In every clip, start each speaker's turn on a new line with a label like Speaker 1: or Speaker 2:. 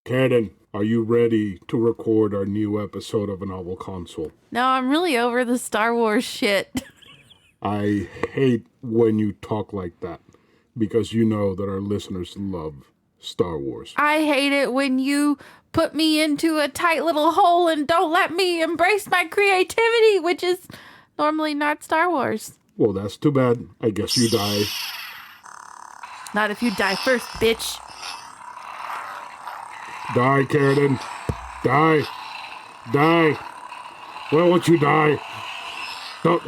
Speaker 1: Karradyne, are you ready to record our new episode of a novel console?
Speaker 2: No, I'm really over the Star Wars shit.
Speaker 1: I hate when you talk like that, because you know that our listeners love Star Wars.
Speaker 2: I hate it when you put me into a tight little hole and don't let me embrace my creativity, which is normally not Star Wars.
Speaker 1: Well, that's too bad. I guess you die.
Speaker 2: Not if you die first, bitch.
Speaker 1: Die, Karradyne. Die. Die. Why won't you die? Don't.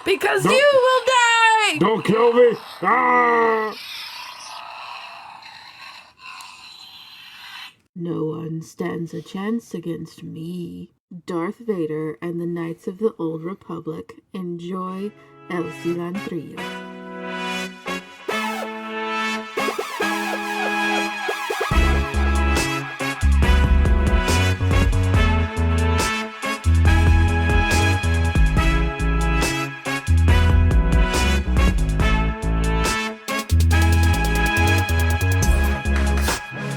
Speaker 2: Because
Speaker 1: don't,
Speaker 2: you will die!
Speaker 1: Don't kill me. Ah!
Speaker 3: No one stands a chance against me. Darth Vader and the Knights of the Old Republic enjoy El Cilantrillo.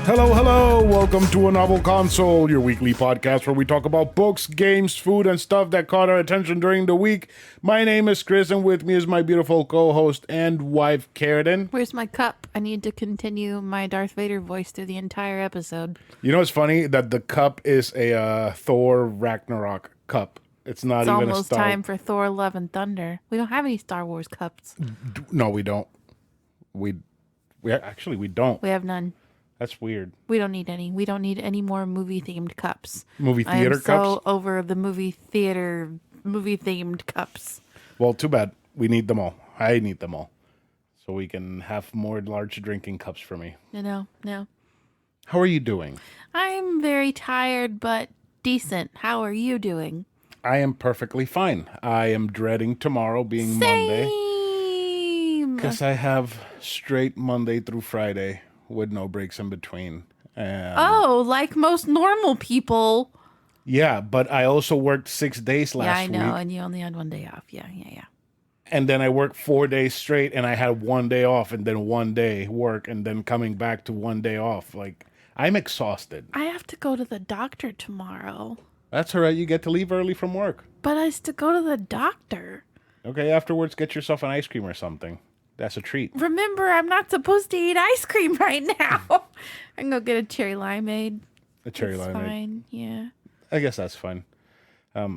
Speaker 1: Hello, welcome to A Novel Console, your weekly podcast where we talk about books, games, food, and stuff that caught our attention during the week. My name is Chris, and with me is my beautiful co-host and wife, Karradyne.
Speaker 2: Where's my cup? I need to continue my Darth Vader voice through the entire episode.
Speaker 1: You know, it's funny that the cup is a Thor Ragnarok cup. It's not
Speaker 2: It's
Speaker 1: even a
Speaker 2: almost
Speaker 1: Star...
Speaker 2: time for Thor Love and Thunder. We don't have any Star Wars cups.
Speaker 1: No, we don't. We don't.
Speaker 2: We have none.
Speaker 1: That's weird.
Speaker 2: We don't need any. We don't need any more movie-themed cups.
Speaker 1: Movie
Speaker 2: I
Speaker 1: theater
Speaker 2: am
Speaker 1: cups?
Speaker 2: so over the movie-themed cups.
Speaker 1: Well, too bad. We need them all. I need them all. So we can have more large drinking cups for me.
Speaker 2: No.
Speaker 1: How are you doing?
Speaker 2: I'm very tired, but decent. How are you doing?
Speaker 1: I am perfectly fine. I am dreading tomorrow being Monday.
Speaker 2: Same.
Speaker 1: Because I have straight Monday through Friday with no breaks in between.
Speaker 2: Oh, like most normal people.
Speaker 1: Yeah, but I also worked 6 days last week.
Speaker 2: Yeah, I know, and you only had one day off. Yeah.
Speaker 1: And then I worked 4 days straight, and I had 1 day off, and then 1 day work, and then coming back to 1 day off. Like, I'm exhausted.
Speaker 2: I have to go to the doctor tomorrow.
Speaker 1: That's all right. You get to leave early from work.
Speaker 2: But I have to go to the doctor.
Speaker 1: Okay, afterwards, get yourself an ice cream or something. That's a treat.
Speaker 2: Remember, I'm not supposed to eat ice cream right now. I can go get a cherry limeade.
Speaker 1: A cherry
Speaker 2: It's
Speaker 1: limeade.
Speaker 2: fine, yeah.
Speaker 1: I guess that's fun. I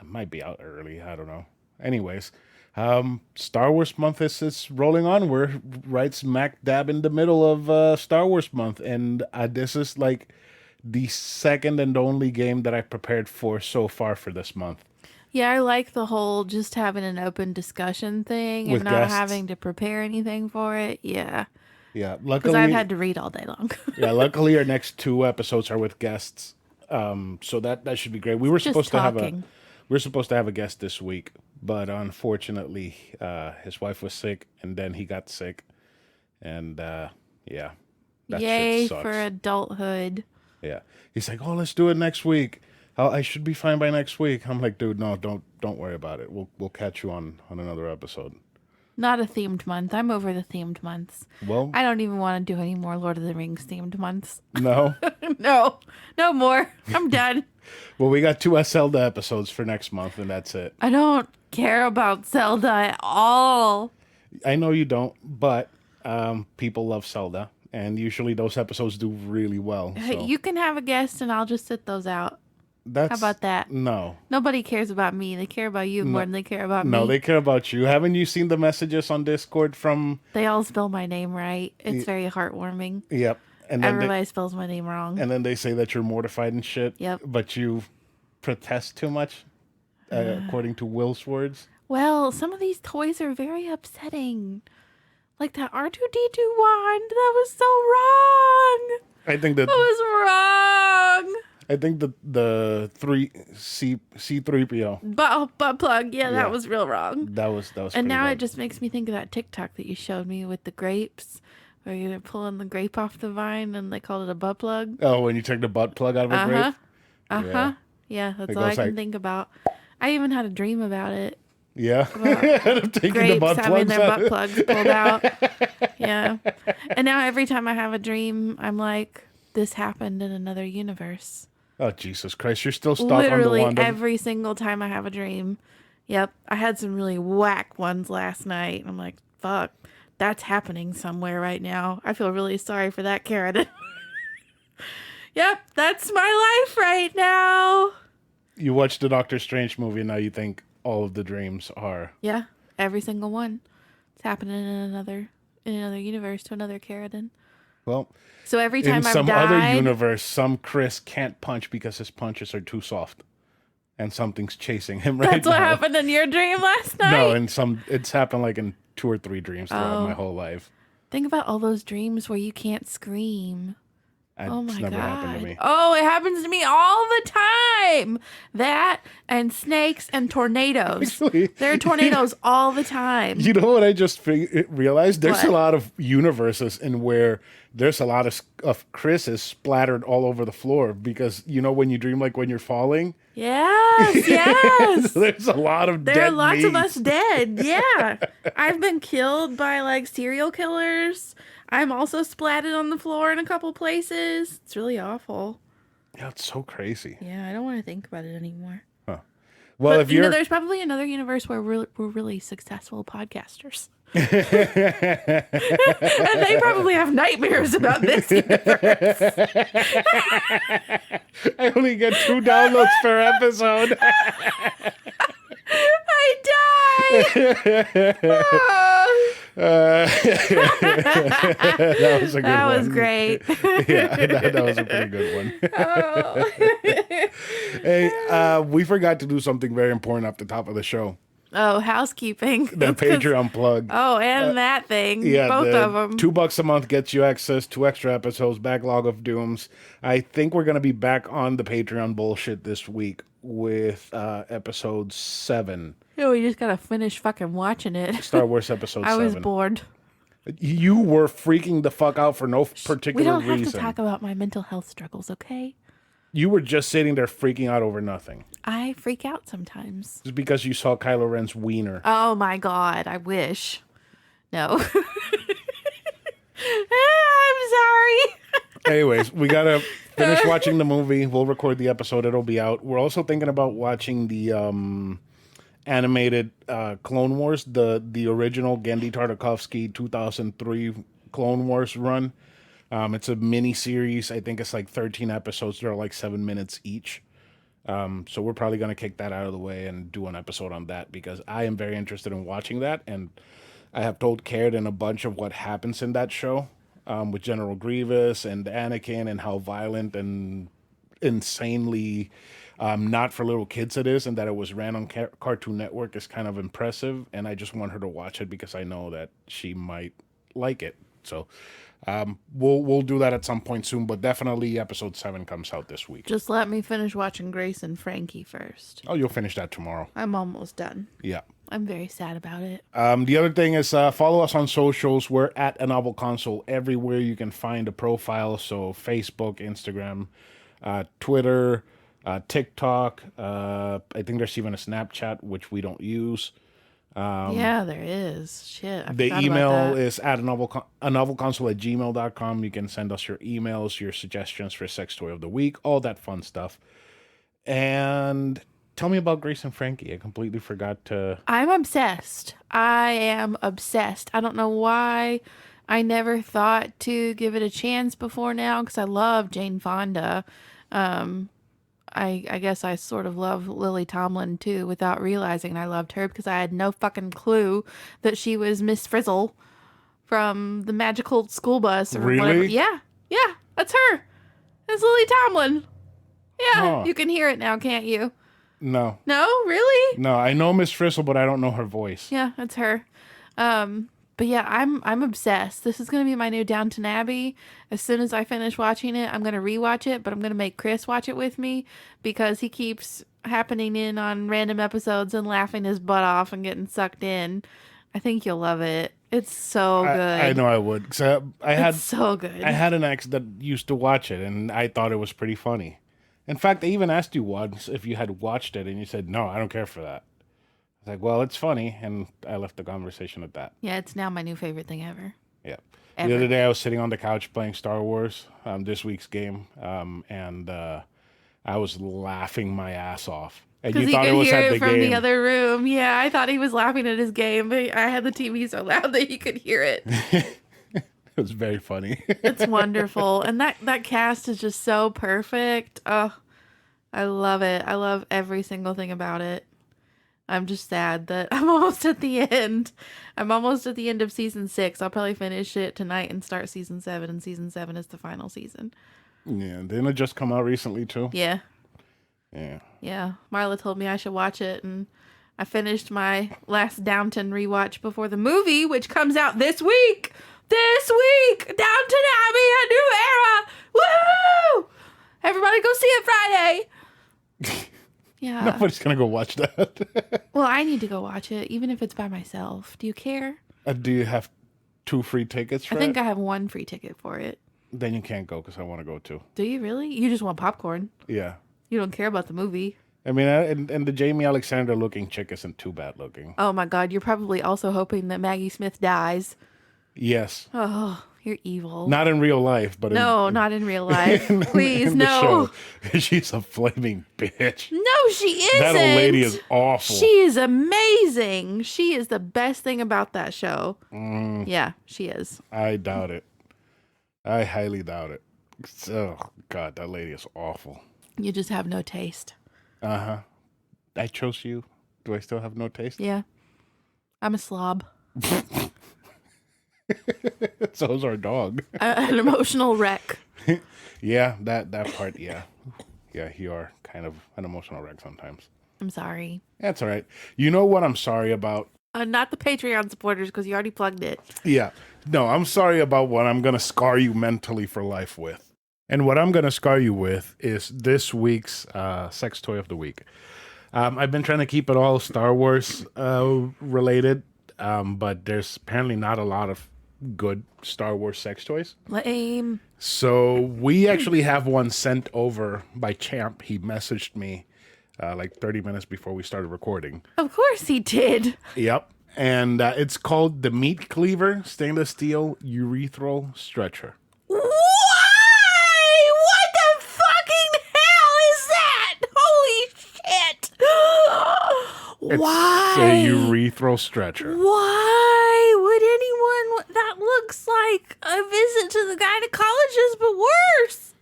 Speaker 1: might be out early. I don't know. Anyways, Star Wars month is rolling on. We're right smack dab in the middle of Star Wars month. And this is like the second and only game that I prepared for so far for this month.
Speaker 2: Yeah, I like the whole just having an open discussion thing
Speaker 1: With
Speaker 2: and not
Speaker 1: guests.
Speaker 2: having to prepare anything for it. Yeah.
Speaker 1: Yeah,
Speaker 2: Because
Speaker 1: luckily
Speaker 2: I've had to read all day long.
Speaker 1: yeah, luckily our next two episodes are with guests. So that should be great. We were
Speaker 2: Just
Speaker 1: supposed
Speaker 2: talking.
Speaker 1: to have a guest this week, but unfortunately, his wife was sick, and then he got sick, and yeah, that
Speaker 2: Yay
Speaker 1: shit sucks.
Speaker 2: for adulthood.
Speaker 1: Yeah, he's like, "Oh, let's do it next week. I should be fine by next week." I'm like, "Dude, no, don't worry about it. We'll catch you on another episode."
Speaker 2: Not a themed month. I'm over the themed months.
Speaker 1: Well,
Speaker 2: I don't even want to do any more Lord of the Rings themed months.
Speaker 1: no.
Speaker 2: No more. I'm done.
Speaker 1: Well, we got 2 Zelda episodes for next month, and that's it.
Speaker 2: I don't care about Zelda at all.
Speaker 1: I know you don't, but people love Zelda, and usually those episodes do really well.
Speaker 2: Hey,
Speaker 1: So
Speaker 2: you can have a guest and I'll just sit those out.
Speaker 1: that's,
Speaker 2: How about that?
Speaker 1: No.
Speaker 2: Nobody cares about me. They care about you more than they care about me.
Speaker 1: No, they care about you. Haven't you seen the messages on Discord from...
Speaker 2: They all spell my name right. It's very heartwarming.
Speaker 1: Yep. And then
Speaker 2: Everybody spells my name wrong.
Speaker 1: they say that you're mortified and shit.
Speaker 2: Yep.
Speaker 1: But you protest too much, according to Will's words.
Speaker 2: Well, some of these toys are very upsetting. Like that R2-D2 wand. That was so wrong.
Speaker 1: I think that...
Speaker 2: That was wrong.
Speaker 1: I think the C3PO.
Speaker 2: Butt plug. Yeah,
Speaker 1: Yeah.
Speaker 2: that was real wrong.
Speaker 1: That was
Speaker 2: And
Speaker 1: pretty
Speaker 2: now
Speaker 1: bad.
Speaker 2: it just makes me think of that TikTok that you showed me with the grapes, where you're pulling the grape off the vine and they called it a butt plug.
Speaker 1: Oh, when you take the butt plug out of a grape?
Speaker 2: Uh-huh. Yeah, that's
Speaker 1: It
Speaker 2: all I
Speaker 1: goes
Speaker 2: can
Speaker 1: like-
Speaker 2: think about. I even had a dream about it.
Speaker 1: Yeah. Taking
Speaker 2: Grapes
Speaker 1: the butt
Speaker 2: having
Speaker 1: plugs
Speaker 2: their
Speaker 1: out.
Speaker 2: butt plugs pulled out. Yeah. And now every time I have a dream, I'm like, this happened in another universe.
Speaker 1: Oh, Jesus Christ. You're still stuck
Speaker 2: Literally
Speaker 1: on the one.
Speaker 2: every single time I have a dream. Yep. I had some really whack ones last night. I'm like, fuck, that's happening somewhere right now. I feel really sorry for that, Karradyne. Yep, that's my life right now.
Speaker 1: You watched the Doctor Strange movie and now you think all of the dreams are.
Speaker 2: Yeah, every single one. It's happening in another universe to another Karradyne.
Speaker 1: Well,
Speaker 2: So every time
Speaker 1: in
Speaker 2: I've
Speaker 1: some
Speaker 2: died,
Speaker 1: other universe, some Chris can't punch because his punches are too soft. And something's chasing him right
Speaker 2: that's
Speaker 1: now.
Speaker 2: what happened in your dream last night.
Speaker 1: No, it's happened like in 2 or 3 dreams throughout my whole life.
Speaker 2: Think about all those dreams where you can't scream. Oh my
Speaker 1: It's never
Speaker 2: God.
Speaker 1: happened to me.
Speaker 2: Oh, it happens to me all the time. That and snakes and tornadoes.
Speaker 1: Actually,
Speaker 2: There are tornadoes all the time.
Speaker 1: You know what I just realized? There's
Speaker 2: What?
Speaker 1: a lot of universes in where there's a lot of Chris's splattered all over the floor because, you know, when you dream like when you're falling?
Speaker 2: Yes, yes.
Speaker 1: There's a lot of
Speaker 2: There
Speaker 1: dead
Speaker 2: are lots of
Speaker 1: meat.
Speaker 2: us dead. Yeah. I've been killed by like serial killers. I'm also splatted on the floor in a couple places. It's really awful.
Speaker 1: Yeah, it's so crazy.
Speaker 2: Yeah, I don't want to think about it anymore.
Speaker 1: Well,
Speaker 2: But
Speaker 1: if
Speaker 2: you know,
Speaker 1: you're...
Speaker 2: there's probably another universe where we're really successful podcasters. And they probably have nightmares about this universe.
Speaker 1: I only get 2 downloads per episode.
Speaker 2: I die.
Speaker 1: That was a good one.
Speaker 2: That was great.
Speaker 1: Yeah, that was a pretty good one.
Speaker 2: Oh.
Speaker 1: Hey, we forgot to do something very important at the top of the show.
Speaker 2: Oh, housekeeping.
Speaker 1: The
Speaker 2: It's 'cause-
Speaker 1: Patreon plug.
Speaker 2: Oh, and that thing.
Speaker 1: Yeah,
Speaker 2: Both of them.
Speaker 1: $2 a month gets you access to extra episodes, backlog of dooms. I think we're gonna be back on the Patreon bullshit this week with episode 7,
Speaker 2: Yeah, we just gotta finish fucking watching it.
Speaker 1: Star Wars episode
Speaker 2: I
Speaker 1: 7.
Speaker 2: was bored.
Speaker 1: You were freaking the fuck out for no
Speaker 2: We
Speaker 1: particular
Speaker 2: don't have
Speaker 1: reason.
Speaker 2: to talk about my mental health struggles, okay?
Speaker 1: You were just sitting there freaking out over nothing.
Speaker 2: I freak out sometimes.
Speaker 1: Just because you saw Kylo Ren's wiener.
Speaker 2: Oh my god, I wish. No. I'm sorry.
Speaker 1: Anyways, we gotta finish watching the movie. We'll record the episode. It'll be out. We're also thinking about watching the animated Clone Wars, the original Genndy Tartakovsky 2003 Clone Wars run. It's a mini series. I think it's like 13 episodes. They're like 7 minutes each. So we're probably going to kick that out of the way and do an episode on that because I am very interested in watching that. And I have told Karradyne a bunch of what happens in that show with General Grievous and Anakin and how violent and insanely not for little kids it is, and that it was ran on Cartoon Network is kind of impressive. And I just want her to watch it because I know that she might like it. So we'll do that at some point soon, but definitely episode 7 comes out this week.
Speaker 2: Just let me finish watching Grace and Frankie first.
Speaker 1: Oh, you'll finish that tomorrow.
Speaker 2: I'm almost done.
Speaker 1: Yeah.
Speaker 2: I'm very sad about it.
Speaker 1: The other thing is follow us on socials. We're at A Novel Console everywhere you can find a profile. So Facebook, Instagram, Twitter, TikTok. I think there's even a Snapchat, which we don't use.
Speaker 2: Yeah, there is. Shit. I
Speaker 1: The
Speaker 2: forgot
Speaker 1: email
Speaker 2: about that.
Speaker 1: is at a novelconsole@gmail.com. You can send us your emails, your suggestions for sex toy of the week, all that fun stuff. And tell me about Grace and Frankie. I completely forgot to...
Speaker 2: I'm obsessed. I am obsessed. I don't know why I never thought to give it a chance before now because I love Jane Fonda. I guess I sort of love Lily Tomlin too without realizing I loved her because I had no fucking clue that she was Miss Frizzle from the Magical School Bus or
Speaker 1: Really?
Speaker 2: whatever. Yeah, that's her. It's Lily Tomlin. Yeah,
Speaker 1: Huh.
Speaker 2: You can hear it now, can't you?
Speaker 1: No.
Speaker 2: No, really?
Speaker 1: No, I know Miss Frizzle, but I don't know her voice.
Speaker 2: Yeah, that's her. But yeah, I'm obsessed. This is gonna be my new Downton Abbey. As soon as I finish watching it, I'm gonna rewatch it, but I'm gonna make Chris watch it with me because he keeps happening in on random episodes and laughing his butt off and getting sucked in. I think you'll love it. It's so good.
Speaker 1: I know I would. 'Cause
Speaker 2: It's so good.
Speaker 1: I had an ex that used to watch it, and I thought it was pretty funny. In fact, I even asked you once if you had watched it, and you said, no, I don't care for that. I was like, well, it's funny, and I left the conversation at that.
Speaker 2: Yeah, it's now my new favorite thing ever.
Speaker 1: Yeah. The other day I was sitting on the couch playing Star Wars, this week's game, and I was laughing my ass off. And
Speaker 2: Because
Speaker 1: you
Speaker 2: he
Speaker 1: thought
Speaker 2: could
Speaker 1: it was
Speaker 2: hear
Speaker 1: at
Speaker 2: it
Speaker 1: the
Speaker 2: from
Speaker 1: game.
Speaker 2: the other room. Yeah, I thought he was laughing at his game, but I had the TV so loud that he could hear it.
Speaker 1: It was very funny.
Speaker 2: It's wonderful. And that cast is just so perfect. Oh, I love it. I love every single thing about it. I'm just sad that I'm almost at the end. I'm almost at the end of season 6. I'll probably finish it tonight and start season 7. And season 7 is the final season.
Speaker 1: Yeah, didn't it just come out recently too?
Speaker 2: Yeah.
Speaker 1: Yeah.
Speaker 2: Yeah. Marla told me I should watch it. And I finished my last Downton rewatch before the movie, which comes out this week. This week! Downton Abbey, a new era! Woo! Everybody go see it Friday. Yeah.
Speaker 1: Nobody's gonna go watch that.
Speaker 2: Well, I need to go watch it, even if it's by myself. Do you care?
Speaker 1: Do you have 2 free tickets for
Speaker 2: I think
Speaker 1: it?
Speaker 2: I have 1 free ticket for it.
Speaker 1: Then you can't go because I want to go too.
Speaker 2: Do you really? You just want popcorn.
Speaker 1: Yeah.
Speaker 2: You don't care about the movie.
Speaker 1: I mean, and the Jamie Alexander looking chick isn't too bad looking.
Speaker 2: Oh my God, you're probably also hoping that Maggie Smith dies.
Speaker 1: Yes.
Speaker 2: Oh, you're evil.
Speaker 1: Not in real life, but
Speaker 2: No, not in real life. Please,
Speaker 1: in the
Speaker 2: no.
Speaker 1: show. She's a flaming bitch.
Speaker 2: No, she isn't.
Speaker 1: That old lady is awful.
Speaker 2: She is amazing. She is the best thing about that show. Yeah, she is.
Speaker 1: I doubt it. I highly doubt it. Oh, God, that lady is awful.
Speaker 2: You just have no taste.
Speaker 1: Uh-huh. I chose you. Do I still have no taste?
Speaker 2: Yeah. I'm a slob.
Speaker 1: So's our dog.
Speaker 2: An emotional wreck.
Speaker 1: Yeah, that part, yeah. Yeah, you are kind of an emotional wreck sometimes.
Speaker 2: I'm sorry.
Speaker 1: That's all right. You know what I'm sorry about?
Speaker 2: Not the Patreon supporters, because you already plugged it.
Speaker 1: Yeah. No, I'm sorry about what I'm going to scar you mentally for life with. And what I'm going to scar you with is this week's sex toy of the week. I've been trying to keep it all Star Wars related, but there's apparently not a lot of good Star Wars sex toys.
Speaker 2: Lame.
Speaker 1: So we actually have one sent over by Champ. He messaged me like 30 minutes before we started recording.
Speaker 2: Of course he did.
Speaker 1: Yep. And it's called the Meat Cleaver Stainless Steel Urethral Stretcher.
Speaker 2: Why? What the fucking hell is that? Holy shit.
Speaker 1: It's
Speaker 2: Why?
Speaker 1: a urethral stretcher.
Speaker 2: Why would anyone... That looks like a visit to the gynecologist, but worse.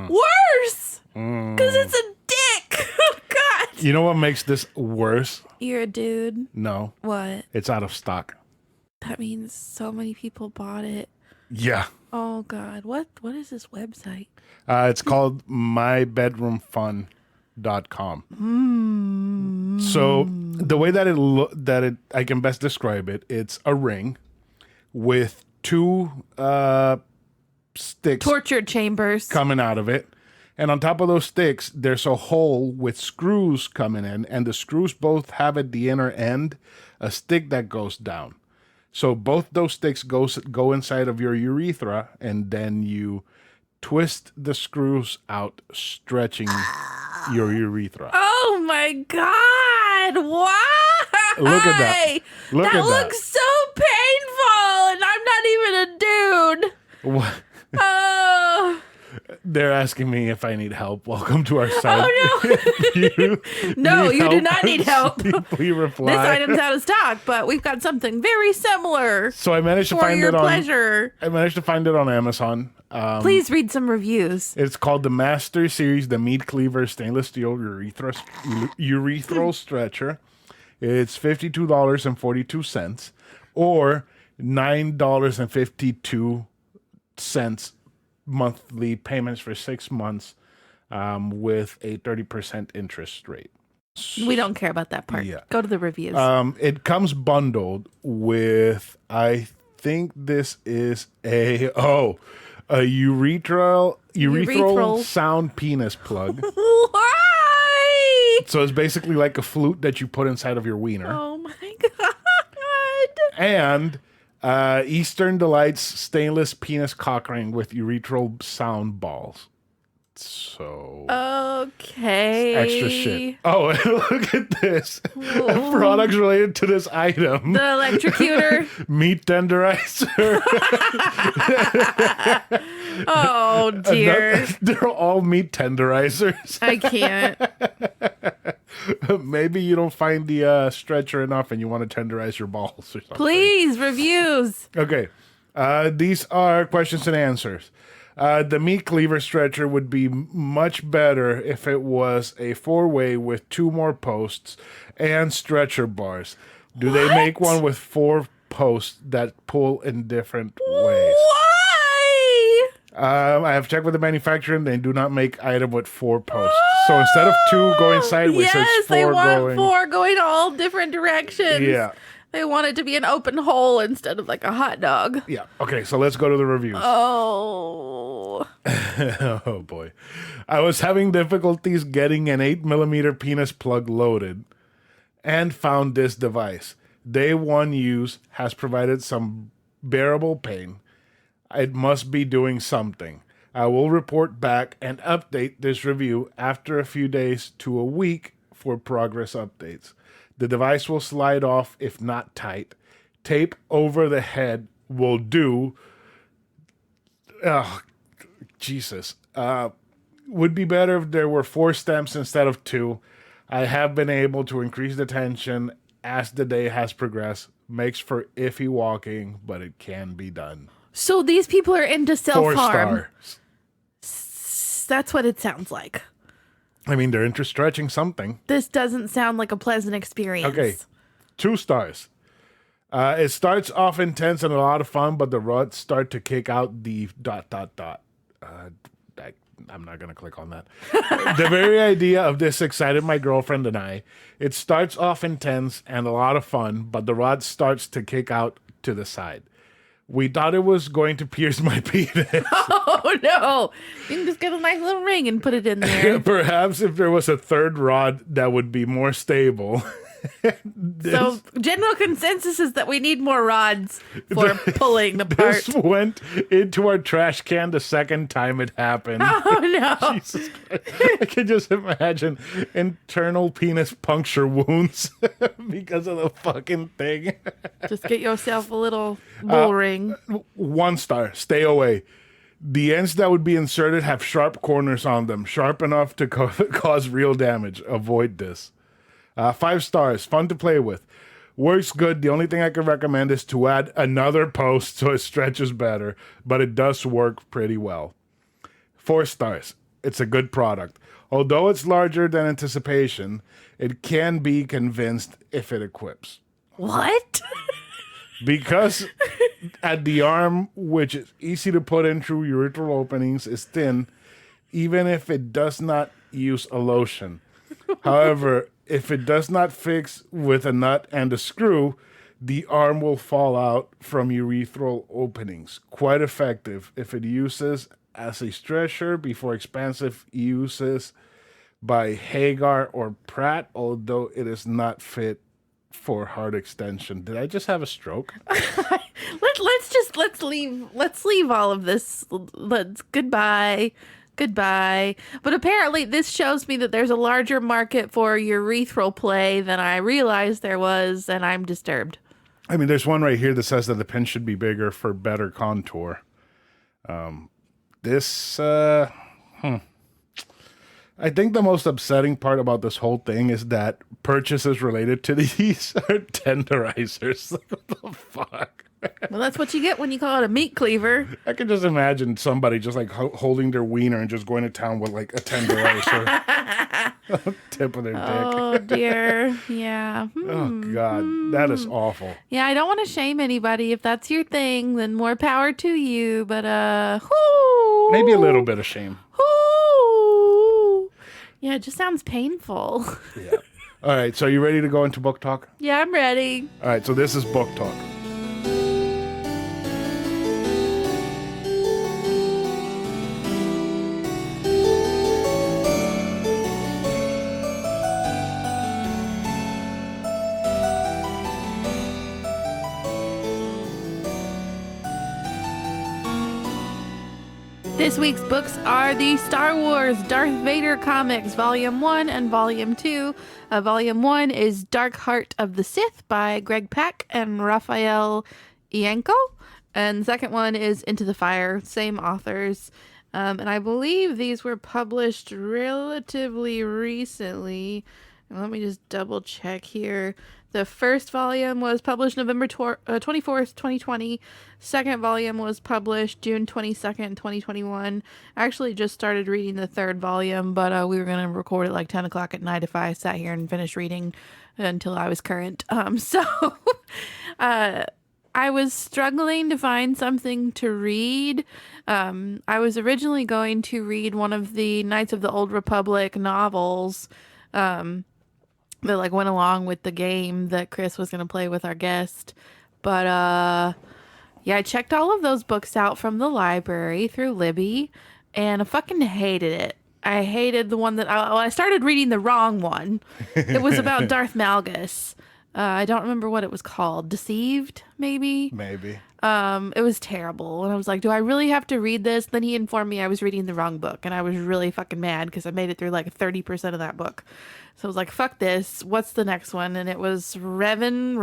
Speaker 2: Worse. Because it's a dick. Oh, God.
Speaker 1: You know what makes this worse?
Speaker 2: You're a dude.
Speaker 1: No.
Speaker 2: What?
Speaker 1: It's out of stock.
Speaker 2: That means so many people bought it.
Speaker 1: Yeah.
Speaker 2: Oh, God. What is this website?
Speaker 1: It's called mybedroomfun.com. So the way that I can best describe it, it's a ring with 2 sticks
Speaker 2: Torture chambers.
Speaker 1: coming out of it. And on top of those sticks, there's a hole with screws coming in, and the screws both have at the inner end a stick that goes down. So both those sticks go inside of your urethra, and then you twist the screws out, stretching your urethra.
Speaker 2: Oh my God! Why?
Speaker 1: Look at that. Look
Speaker 2: that
Speaker 1: at that.
Speaker 2: looks so painful, and I'm not even a dude.
Speaker 1: What?
Speaker 2: Oh.
Speaker 1: They're asking me if I need help. Welcome to our site.
Speaker 2: Oh no! No, you do not need help.
Speaker 1: Simply reply.
Speaker 2: This item's out of stock, but we've got something very similar
Speaker 1: So I managed to
Speaker 2: for
Speaker 1: find
Speaker 2: your
Speaker 1: it on.
Speaker 2: pleasure.
Speaker 1: I managed to find it on Amazon.
Speaker 2: Please read some reviews.
Speaker 1: It's called the Master Series, the Meat Cleaver Stainless Steel Urethral Stretcher. It's $52.42 or $9.52 monthly payments for 6 months with a 30% interest rate.
Speaker 2: We don't care about that part.
Speaker 1: Yeah.
Speaker 2: Go to the reviews.
Speaker 1: It comes bundled with, I think this is a urethral sound penis plug.
Speaker 2: Why?
Speaker 1: So it's basically like a flute that you put inside of your wiener.
Speaker 2: Oh my God.
Speaker 1: And Eastern Delights stainless penis cock ring with urethral sound balls. So
Speaker 2: Okay.
Speaker 1: extra shit. Oh, look at this. Products related to this item.
Speaker 2: The electrocutor.
Speaker 1: Meat tenderizer.
Speaker 2: Oh dear.
Speaker 1: They're all meat tenderizers.
Speaker 2: I can't.
Speaker 1: Maybe you don't find the stretcher enough and you want to tenderize your balls or something.
Speaker 2: Please, reviews.
Speaker 1: Okay. These are questions and answers. The meat cleaver stretcher would be much better if it was a 4-way with 2 more posts and stretcher bars. Do they make one with 4 posts that pull in different ways?
Speaker 2: Why?
Speaker 1: I have checked with the manufacturer and they do not make item with 4 posts. So instead of 2 going sideways,
Speaker 2: Yes,
Speaker 1: it's 4
Speaker 2: they want
Speaker 1: going...
Speaker 2: 4 going all different directions.
Speaker 1: Yeah.
Speaker 2: They want it to be an open hole instead of like a hot dog.
Speaker 1: Yeah. Okay, so let's go to the reviews.
Speaker 2: Oh.
Speaker 1: Oh boy. I was having difficulties getting an 8mm penis plug loaded and found this device. Day 1 use has provided some bearable pain. It must be doing something. I will report back and update this review after a few days to a week for progress updates. The device will slide off if not tight. Tape over the head will do. Oh, Jesus. Would be better if there were 4 stems instead of 2. I have been able to increase the tension as the day has progressed. Makes for iffy walking, but it can be done.
Speaker 2: So these people are into
Speaker 1: 4
Speaker 2: self-harm.
Speaker 1: stars.
Speaker 2: That's what it sounds like.
Speaker 1: I mean, they're into stretching something.
Speaker 2: This doesn't sound like a pleasant experience.
Speaker 1: Okay, 2 stars. It starts off intense and a lot of fun, but the rods start to kick out the ... I'm not going to click on that. The very idea of this excited my girlfriend and I. It starts off intense and a lot of fun, but the rod starts to kick out to the side. We thought it was going to pierce my penis.
Speaker 2: Oh, no. You can just get a nice little ring and put it in there.
Speaker 1: Perhaps if there was a 3rd rod that would be more stable.
Speaker 2: So general consensus is that we need more rods for pulling apart.
Speaker 1: This went into our trash can the second time it happened.
Speaker 2: Oh, no.
Speaker 1: Jesus Christ. I can just imagine internal penis puncture wounds because of the fucking thing.
Speaker 2: Just get yourself a little bull ring.
Speaker 1: 1 star. Stay away. The ends that would be inserted have sharp corners on them, sharp enough to cause real damage. Avoid this. 5 stars. Fun to play with. Works good. The only thing I can recommend is to add another post so it stretches better, but it does work pretty well. 4 stars. It's a good product. Although it's larger than anticipation, it can be convinced if it equips.
Speaker 2: What?
Speaker 1: Because at the arm, which is easy to put in through urethral openings, is thin, even if it does not use a lotion. However, if it does not fix with a nut and a screw, the arm will fall out from urethral openings. Quite effective if it uses as a stretcher before expansive uses by Hagar or Pratt, although it is not fit for hard extension. Did I just have a stroke?
Speaker 2: Let's leave all of this. Goodbye. But apparently this shows me that there's a larger market for urethral play than I realized there was, and I'm disturbed.
Speaker 1: I mean, there's one right here that says that the pin should be bigger for better contour. I think the most upsetting part about this whole thing is that purchases related to these are tenderizers. What the fuck?
Speaker 2: Well, that's what you get when you call it a meat cleaver.
Speaker 1: I can just imagine somebody just like holding their wiener and just going to town with like a tenderizer. Tip of their dick.
Speaker 2: Oh, dear. Yeah.
Speaker 1: Oh, God. That is awful.
Speaker 2: Yeah, I don't want to shame anybody. If that's your thing, then more power to you. But, whoo.
Speaker 1: Maybe a little bit of shame.
Speaker 2: Whoo. Yeah, it just sounds painful.
Speaker 1: Yeah. All right. So you ready to go into book talk?
Speaker 2: Yeah, I'm ready.
Speaker 1: All right. So this is book talk.
Speaker 2: This week's books are the Star Wars Darth Vader comics, Volume 1 and Volume 2. Volume 1 is Dark Heart of the Sith by Greg Pak and Raphael Ienco. And the second one is Into the Fire, same authors. And I believe these were published relatively recently. Let me just double check here. The first volume was published November 24th, 2020. Second volume was published June 22nd, 2021. I actually just started reading the third volume, but we were going to record it like 10 o'clock at night if I sat here and finished reading until I was current. I was struggling to find something to read. I was originally going to read one of the Knights of the Old Republic novels, that like went along with the game that Chris was going to play with our guest. But yeah, I checked all of those books out from the library through Libby, and I fucking hated it. I hated the one that I started reading the wrong one. It was about Darth Malgus. I don't remember what it was called. Deceived, maybe?
Speaker 1: Maybe.
Speaker 2: It was terrible. And I was like, do I really have to read this? Then he informed me I was reading the wrong book. And I was really fucking mad because I made it through like 30% of that book. So I was like, fuck this. What's the next one? And it was Revan,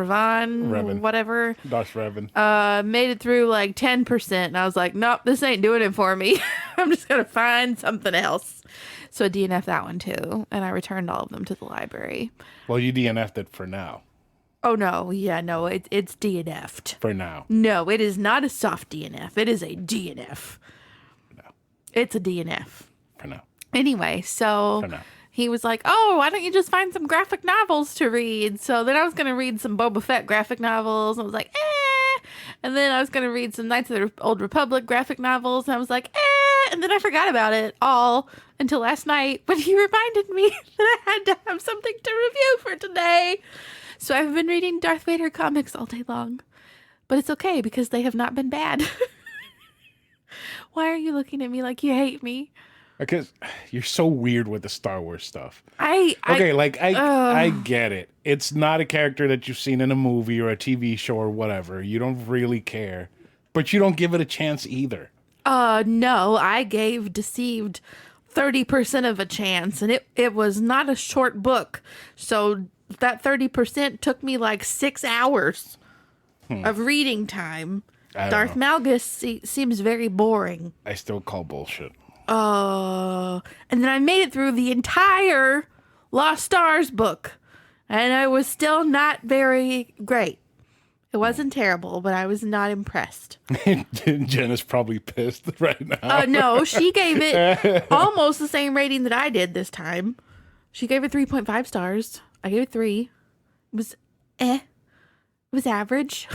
Speaker 2: whatever.
Speaker 1: Darth Revan.
Speaker 2: Made it through like 10%. And I was like, nope, this ain't doing it for me. I'm just going to find something else. So I DNF'd that one too. And I returned all of them to the library.
Speaker 1: Well, you DNF'd it for now.
Speaker 2: Oh, no. Yeah, no, it's DNF'd.
Speaker 1: For now.
Speaker 2: No, it is not a soft DNF. It is a DNF.
Speaker 1: No.
Speaker 2: It's a DNF.
Speaker 1: For now.
Speaker 2: Anyway, so
Speaker 1: For now.
Speaker 2: he was like, oh, why don't you just find some graphic novels to read? So then I was going to read some Boba Fett graphic novels. And I was like, eh. And then I was going to read some Knights of the Old Republic graphic novels. And I was like, eh. And then I forgot about it all until last night when he reminded me that I had to have something to review for today. So I've been reading Darth Vader comics all day long. But it's okay because they have not been bad. Why are you looking at me like you hate me?
Speaker 1: Because you're so weird with the Star Wars stuff.
Speaker 2: I
Speaker 1: get it. It's not a character that you've seen in a movie or a TV show or whatever. You don't really care. But you don't give it a chance either.
Speaker 2: No, I gave Deceived 30% of a chance. And it was not a short book. So that 30% took me like 6 hours of reading time. Darth Malgus seems very boring.
Speaker 1: I still call bullshit.
Speaker 2: And then I made it through the entire Lost Stars book. And I was still not very great. It wasn't terrible, but I was not impressed.
Speaker 1: Jen is probably pissed right now.
Speaker 2: No, she gave it almost the same rating that I did this time. She gave it 3.5 stars. I gave it 3. It was It was average.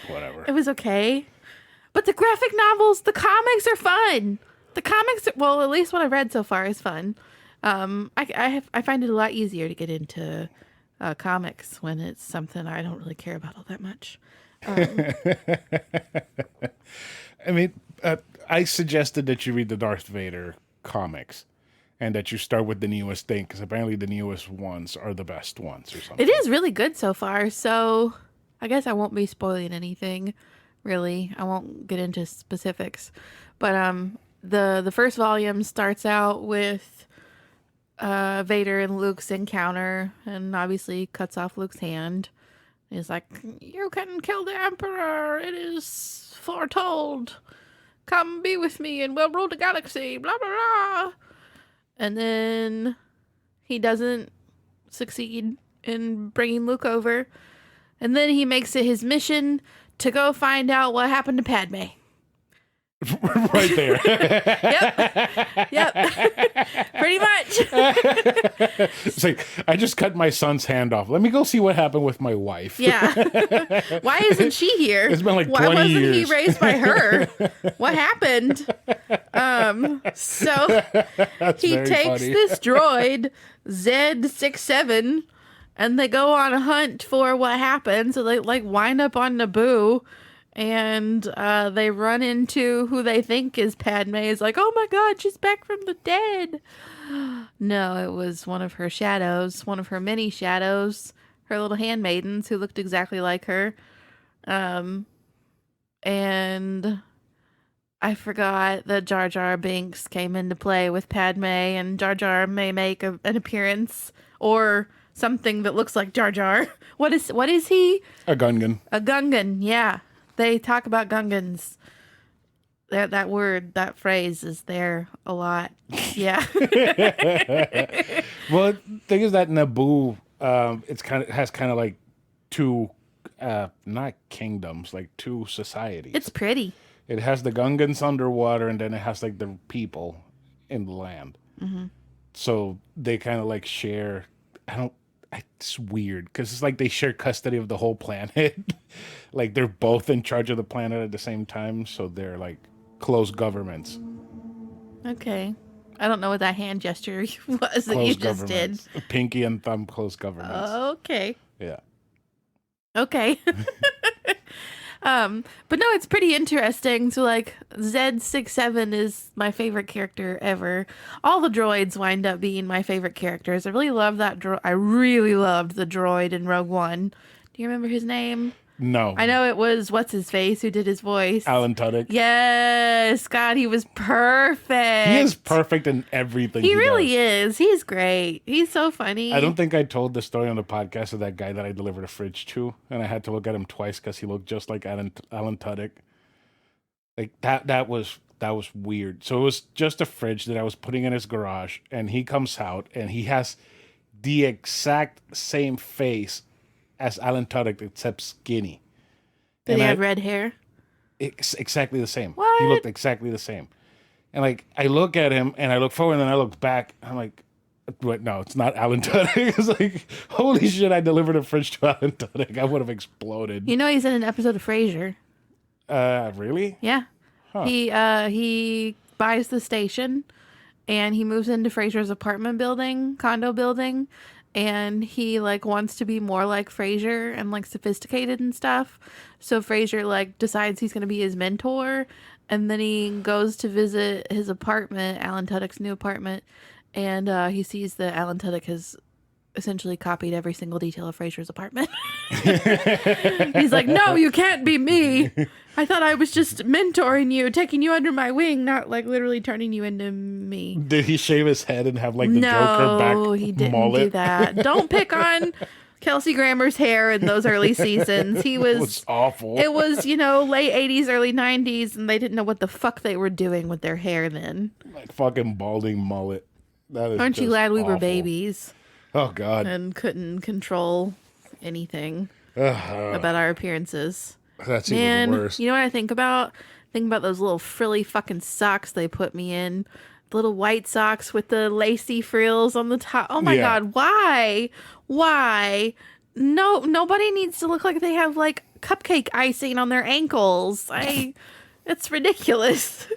Speaker 1: Whatever.
Speaker 2: It was okay. But the graphic novels, the comics are fun. The comics, well, at least what I've read so far is fun. I find it a lot easier to get into comics when it's something I don't really care about all that much.
Speaker 1: I mean, I suggested that you read the Darth Vader comics and that you start with the newest thing because apparently the newest ones are the best ones or something.
Speaker 2: It is really good so far, so I guess I won't be spoiling anything, really. I won't get into specifics. But the first volume starts out with Vader and Luke's encounter and obviously cuts off Luke's hand. He's like, you can kill the Emperor. It is foretold. Come be with me and we'll rule the galaxy. Blah, blah, blah. And then he doesn't succeed in bringing Luke over. And then he makes it his mission to go find out what happened to Padme.
Speaker 1: Right there.
Speaker 2: Yep. Pretty much.
Speaker 1: It's like, I just cut my son's hand off. Let me go see what happened with my wife.
Speaker 2: Yeah. Why isn't she here?
Speaker 1: It's been like 20
Speaker 2: Why wasn't
Speaker 1: years.
Speaker 2: he raised by her? What happened? So
Speaker 1: That's
Speaker 2: he
Speaker 1: very
Speaker 2: takes
Speaker 1: funny.
Speaker 2: this droid, Z67, and they go on a hunt for what happened. So they like wind up on Naboo. And they run into who they think is Padme. Is like, oh my God, she's back from the dead. No, it was one of her shadows, one of her many shadows, her little handmaidens who looked exactly like her. And I forgot that Jar Jar Binks came into play with Padme, and Jar Jar may make an appearance or something that looks like Jar Jar. What is he?
Speaker 1: A Gungan.
Speaker 2: A Gungan, yeah. They talk about Gungans. That phrase is there a lot. Yeah.
Speaker 1: Well, the thing is that Naboo, has kind of like two, not kingdoms, like two societies.
Speaker 2: It's pretty.
Speaker 1: It has the Gungans underwater, and then it has like the people in the land.
Speaker 2: Mm-hmm.
Speaker 1: So they kind of like share. It's weird because it's like they share custody of the whole planet. Like they're both in charge of the planet at the same time. So they're like close governments.
Speaker 2: Okay. I don't know what that hand gesture was that you just did.
Speaker 1: Pinky and thumb close governments.
Speaker 2: Okay.
Speaker 1: Yeah.
Speaker 2: Okay. But no, it's pretty interesting. So like Z67 is my favorite character ever. All the droids wind up being my favorite characters. I really love that I really loved the droid in Rogue One. Do you remember his name?
Speaker 1: No.
Speaker 2: I know it was what's his face who did his voice.
Speaker 1: Alan Tudyk.
Speaker 2: Yes, God, he was perfect.
Speaker 1: He is perfect in everything.
Speaker 2: He really is. He's great. He's so funny.
Speaker 1: I don't think I told the story on the podcast of that guy that I delivered a fridge to, and I had to look at him twice because he looked just like Alan Tudyk. Like that was weird. So it was just a fridge that I was putting in his garage, and he comes out and he has the exact same face as Alan Tudyk, except skinny.
Speaker 2: Did he have red hair?
Speaker 1: Exactly the same.
Speaker 2: What?
Speaker 1: He looked exactly the same. And like I look at him and I look forward and then I look back. I'm like, wait, no, it's not Alan Tudyk. It's like, holy shit, I delivered a fridge to Alan Tudyk. I would have exploded.
Speaker 2: You know he's in an episode of Frasier.
Speaker 1: Really?
Speaker 2: Yeah.
Speaker 1: Huh.
Speaker 2: He buys the station and he moves into Frasier's condo building, and he like wants to be more like Frasier and like sophisticated and stuff. So Frasier like decides he's going to be his mentor, and then he goes to visit his apartment, Alan Tudyk's new apartment, and he sees that Alan Tudyk has essentially copied every single detail of Frasier's apartment. He's like, no, you can't be me. I thought I was just mentoring you, taking you under my wing, not like literally turning you into me.
Speaker 1: Did he shave his head and have like the Joker back
Speaker 2: No, he didn't
Speaker 1: mullet?
Speaker 2: do that. Don't pick on Kelsey Grammer's hair in those early seasons. He was,
Speaker 1: It was awful.
Speaker 2: it was, late 80s, early 90s, and they didn't know what the fuck they were doing with their hair then.
Speaker 1: Like fucking balding mullet. That is
Speaker 2: Aren't you
Speaker 1: just
Speaker 2: glad we were
Speaker 1: awful.
Speaker 2: babies
Speaker 1: Oh God.
Speaker 2: and couldn't control anything about our appearances?
Speaker 1: That's
Speaker 2: Man,
Speaker 1: even worse.
Speaker 2: you know what I think about? Think about those little frilly fucking socks they put me in. Little white socks with the lacy frills on the top. Oh my
Speaker 1: Yeah.
Speaker 2: God, why? Why? No, nobody needs to look like they have like cupcake icing on their ankles. It's ridiculous.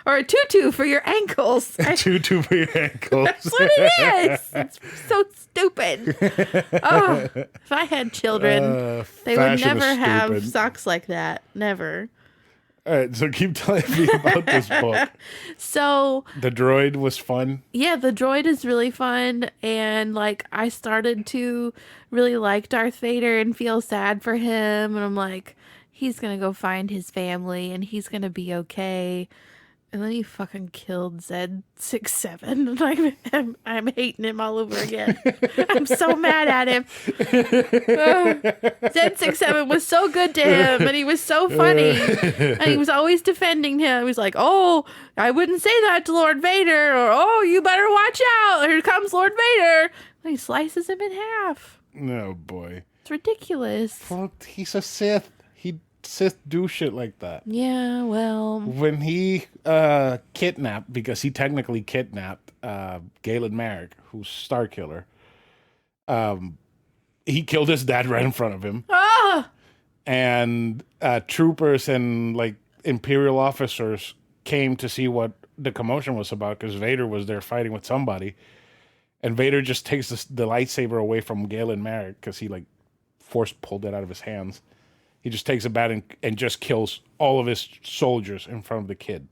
Speaker 2: Or a tutu for your ankles.
Speaker 1: Tutu for your ankles.
Speaker 2: That's what it is. It's so stupid. Oh, if I had children, they would
Speaker 1: fashion is
Speaker 2: never have
Speaker 1: stupid.
Speaker 2: socks like that. Never.
Speaker 1: All right, so keep telling me about this book.
Speaker 2: So,
Speaker 1: The droid was fun.
Speaker 2: yeah, the droid is really fun. And, like, I started to really like Darth Vader and feel sad for him. And I'm like, he's going to go find his family and he's going to be okay. And then he fucking killed Z67. Like, I'm hating him all over again. I'm so mad at him. Z67 was so good to him, and he was so funny. And he was always defending him. He was like, oh, I wouldn't say that to Lord Vader. Or, oh, you better watch out. Here comes Lord Vader. And he slices him in half.
Speaker 1: Oh, boy.
Speaker 2: It's ridiculous.
Speaker 1: Well, he's a Sith. Sith do shit like that.
Speaker 2: Yeah, well.
Speaker 1: When he kidnapped, because he technically kidnapped Galen Marek, who's Starkiller, he killed his dad right in front of him.
Speaker 2: Ah!
Speaker 1: And troopers and like Imperial officers came to see what the commotion was about because Vader was there fighting with somebody. And Vader just takes the lightsaber away from Galen Marek because he like force pulled it out of his hands. He just takes it back and just kills all of his soldiers in front of the kid.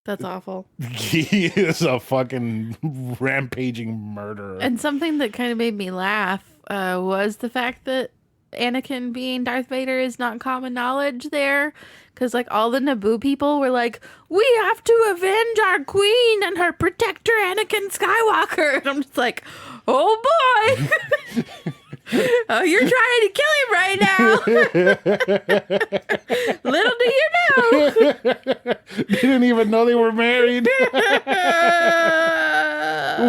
Speaker 2: That's awful.
Speaker 1: He is a fucking rampaging murderer.
Speaker 2: And something that kind of made me laugh was the fact that Anakin being Darth Vader is not common knowledge there. Because, like, all the Naboo people were like, we have to avenge our queen and her protector, Anakin Skywalker. And I'm just like, oh boy. Oh, you're trying to kill him right now. Little do you know.
Speaker 1: They didn't even know they were married.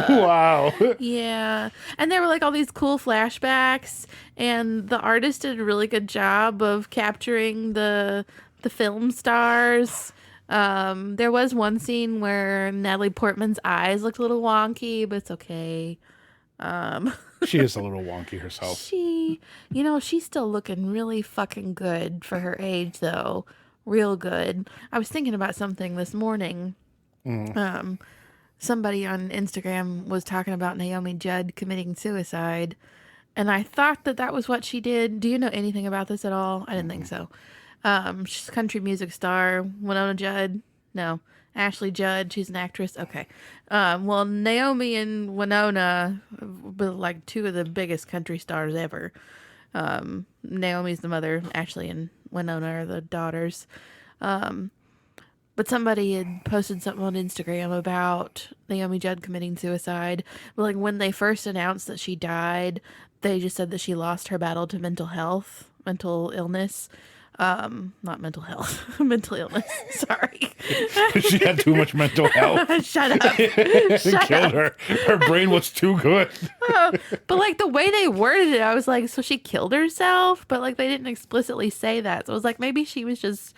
Speaker 1: Wow.
Speaker 2: Yeah. And there were like all these cool flashbacks, and the artist did a really good job of capturing the film stars. There was one scene where Natalie Portman's eyes looked a little wonky, but it's okay.
Speaker 1: She is a little wonky herself.
Speaker 2: She's still looking really fucking good for her age, though. Real good. I was thinking about something this morning. Somebody on Instagram was talking about Naomi Judd committing suicide, and I thought that was what she did. Do you know anything about this at all? I didn't think so. She's a country music star. Winona Judd? No. Ashley Judd, she's an actress. Okay. Well, Naomi and Winona were like two of the biggest country stars ever. Naomi's the mother, Ashley and Winona are the daughters. But somebody had posted something on Instagram about Naomi Judd committing suicide. But like when they first announced that she died, they just said that she lost her battle to mental illness. Not mental health, mental illness. Sorry.
Speaker 1: She had too much mental health.
Speaker 2: Shut up.
Speaker 1: It killed her. Her brain was too good.
Speaker 2: But like the way they worded it, I was like, so she killed herself? But like they didn't explicitly say that. So I was like, maybe she was just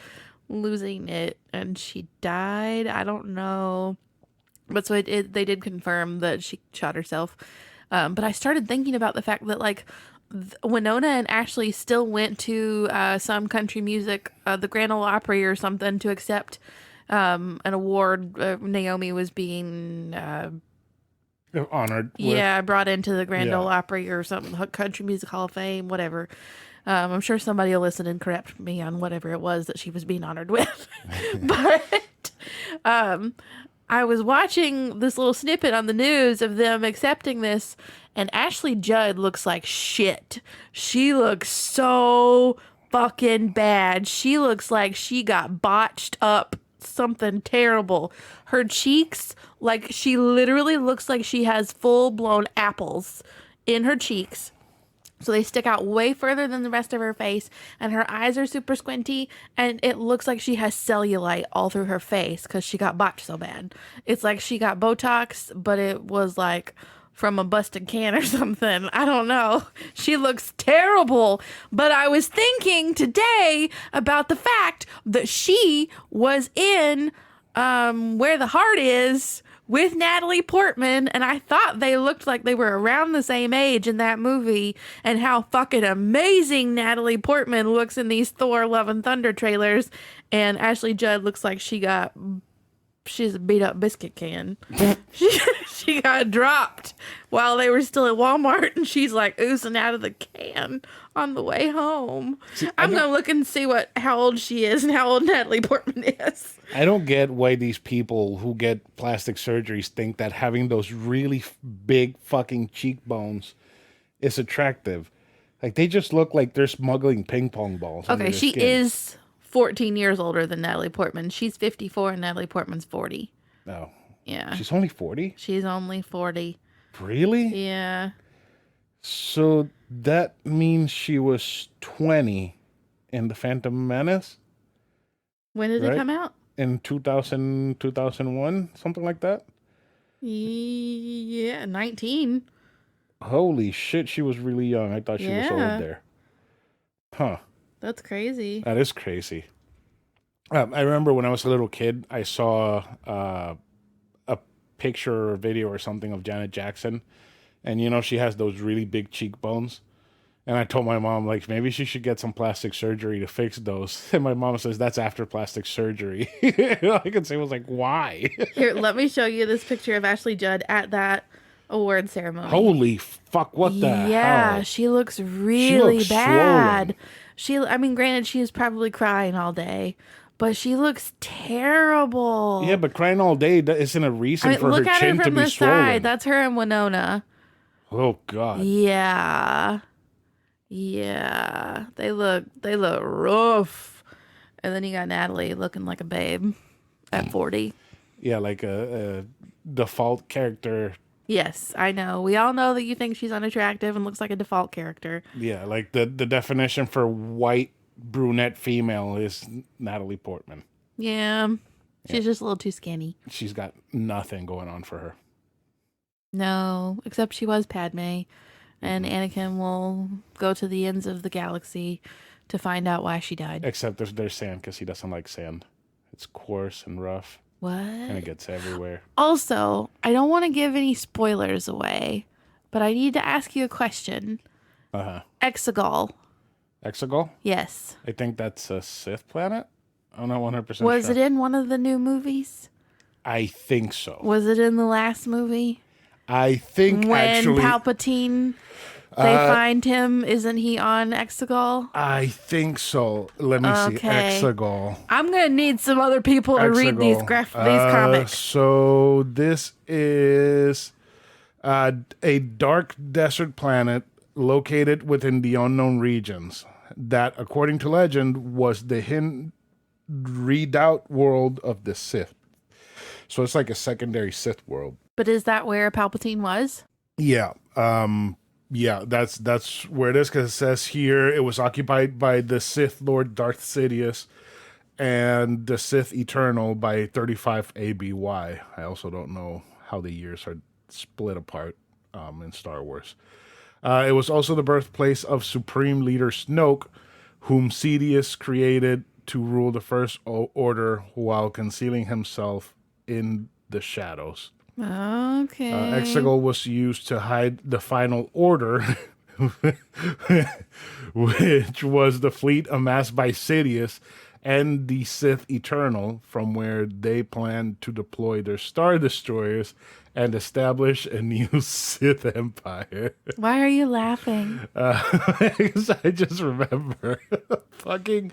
Speaker 2: losing it and she died. I don't know. But so they did confirm that she shot herself. But I started thinking about the fact that like Winona and Ashley still went to some country music, the Grand Ole Opry or something, to accept an award. Naomi was being
Speaker 1: honored.
Speaker 2: Brought into the Grand Ole Opry or something, Country Music Hall of Fame, whatever. I'm sure somebody will listen and correct me on whatever it was that she was being honored with. But I was watching this little snippet on the news of them accepting this, and Ashley Judd looks like shit. She looks so fucking bad. She looks like she got botched up something terrible. Her cheeks, like she literally looks like she has full-blown apples in her cheeks. So they stick out way further than the rest of her face, and her eyes are super squinty, and it looks like she has cellulite all through her face because she got botched so bad. It's like she got Botox, but it was like from a busted can or something. I don't know. She looks terrible. But I was thinking today about the fact that she was in Where the Heart Is with Natalie Portman, and I thought they looked like they were around the same age in that movie, and how fucking amazing Natalie Portman looks in these Thor Love and Thunder trailers, and Ashley Judd looks like she's a beat up biscuit can. she got dropped while they were still at Walmart, and she's like oozing out of the can on the way home. I'm gonna look and see how old she is and how old Natalie Portman is.
Speaker 1: I don't get why these people who get plastic surgeries think that having those really big fucking cheekbones is attractive. Like they just look like they're smuggling ping pong balls.
Speaker 2: Okay, she is 14 years older than Natalie Portman. She's 54 and Natalie Portman's 40.
Speaker 1: Oh.
Speaker 2: Yeah.
Speaker 1: She's only 40?
Speaker 2: She's only 40.
Speaker 1: Really?
Speaker 2: Yeah.
Speaker 1: So that means she was 20 in The Phantom Menace?
Speaker 2: When did it come out?
Speaker 1: In 2000, 2001, something like that?
Speaker 2: Yeah, 19.
Speaker 1: Holy shit, she was really young. I thought she was old there. Huh.
Speaker 2: That's crazy.
Speaker 1: That is crazy. I remember when I was a little kid, I saw a picture or video or something of Janet Jackson. And, she has those really big cheekbones. And I told my mom, like, maybe she should get some plastic surgery to fix those. And my mom says, that's after plastic surgery. I could say, was like, why?
Speaker 2: Here, let me show you this picture of Ashley Judd at that award ceremony.
Speaker 1: Holy fuck, what the hell?
Speaker 2: Yeah, she looks really bad. Granted, she is probably crying all day, but she looks terrible.
Speaker 1: Yeah, but crying all day isn't a reason for her chin to be swollen. Side.
Speaker 2: That's her and Winona.
Speaker 1: Oh, God.
Speaker 2: Yeah. Yeah, they look rough. And then you got Natalie looking like a babe at 40.
Speaker 1: Yeah, like a default character.
Speaker 2: Yes, I know. We all know that you think she's unattractive and looks like a default character.
Speaker 1: Yeah, like the definition for white brunette female is Natalie Portman.
Speaker 2: Yeah, she's just a little too skinny.
Speaker 1: She's got nothing going on for her.
Speaker 2: No, except she was Padme, and Anakin will go to the ends of the galaxy to find out why she died.
Speaker 1: Except there's sand because he doesn't like sand. It's coarse and rough.
Speaker 2: What?
Speaker 1: And it gets everywhere.
Speaker 2: Also, I don't want to give any spoilers away, but I need to ask you a question. Exegol.
Speaker 1: Exegol?
Speaker 2: Yes.
Speaker 1: I think that's a Sith planet. I'm not 100% sure.
Speaker 2: Was it in one of the new movies?
Speaker 1: I think so.
Speaker 2: Was it in the last movie?
Speaker 1: I think
Speaker 2: when
Speaker 1: actually...
Speaker 2: Palpatine, they find him, isn't he on Exegol?
Speaker 1: I think so. Let me see. Exegol.
Speaker 2: I'm going to need some other people to read these comics.
Speaker 1: So this is a dark desert planet located within the unknown regions that, according to legend, was the hidden redoubt world of the Sith. So it's like a secondary Sith world.
Speaker 2: But is that where Palpatine was?
Speaker 1: Yeah. Yeah, that's where it is, because it says here it was occupied by the Sith Lord Darth Sidious and the Sith Eternal by 35 ABY. I also don't know how the years are split apart in Star Wars. It was also the birthplace of Supreme Leader Snoke, whom Sidious created to rule the First Order while concealing himself in the shadows.
Speaker 2: Okay.
Speaker 1: Exegol was used to hide the Final Order, which was the fleet amassed by Sidious and the Sith Eternal, from where they planned to deploy their Star Destroyers and establish a new Sith Empire.
Speaker 2: Why are you laughing?
Speaker 1: Because I just remember a fucking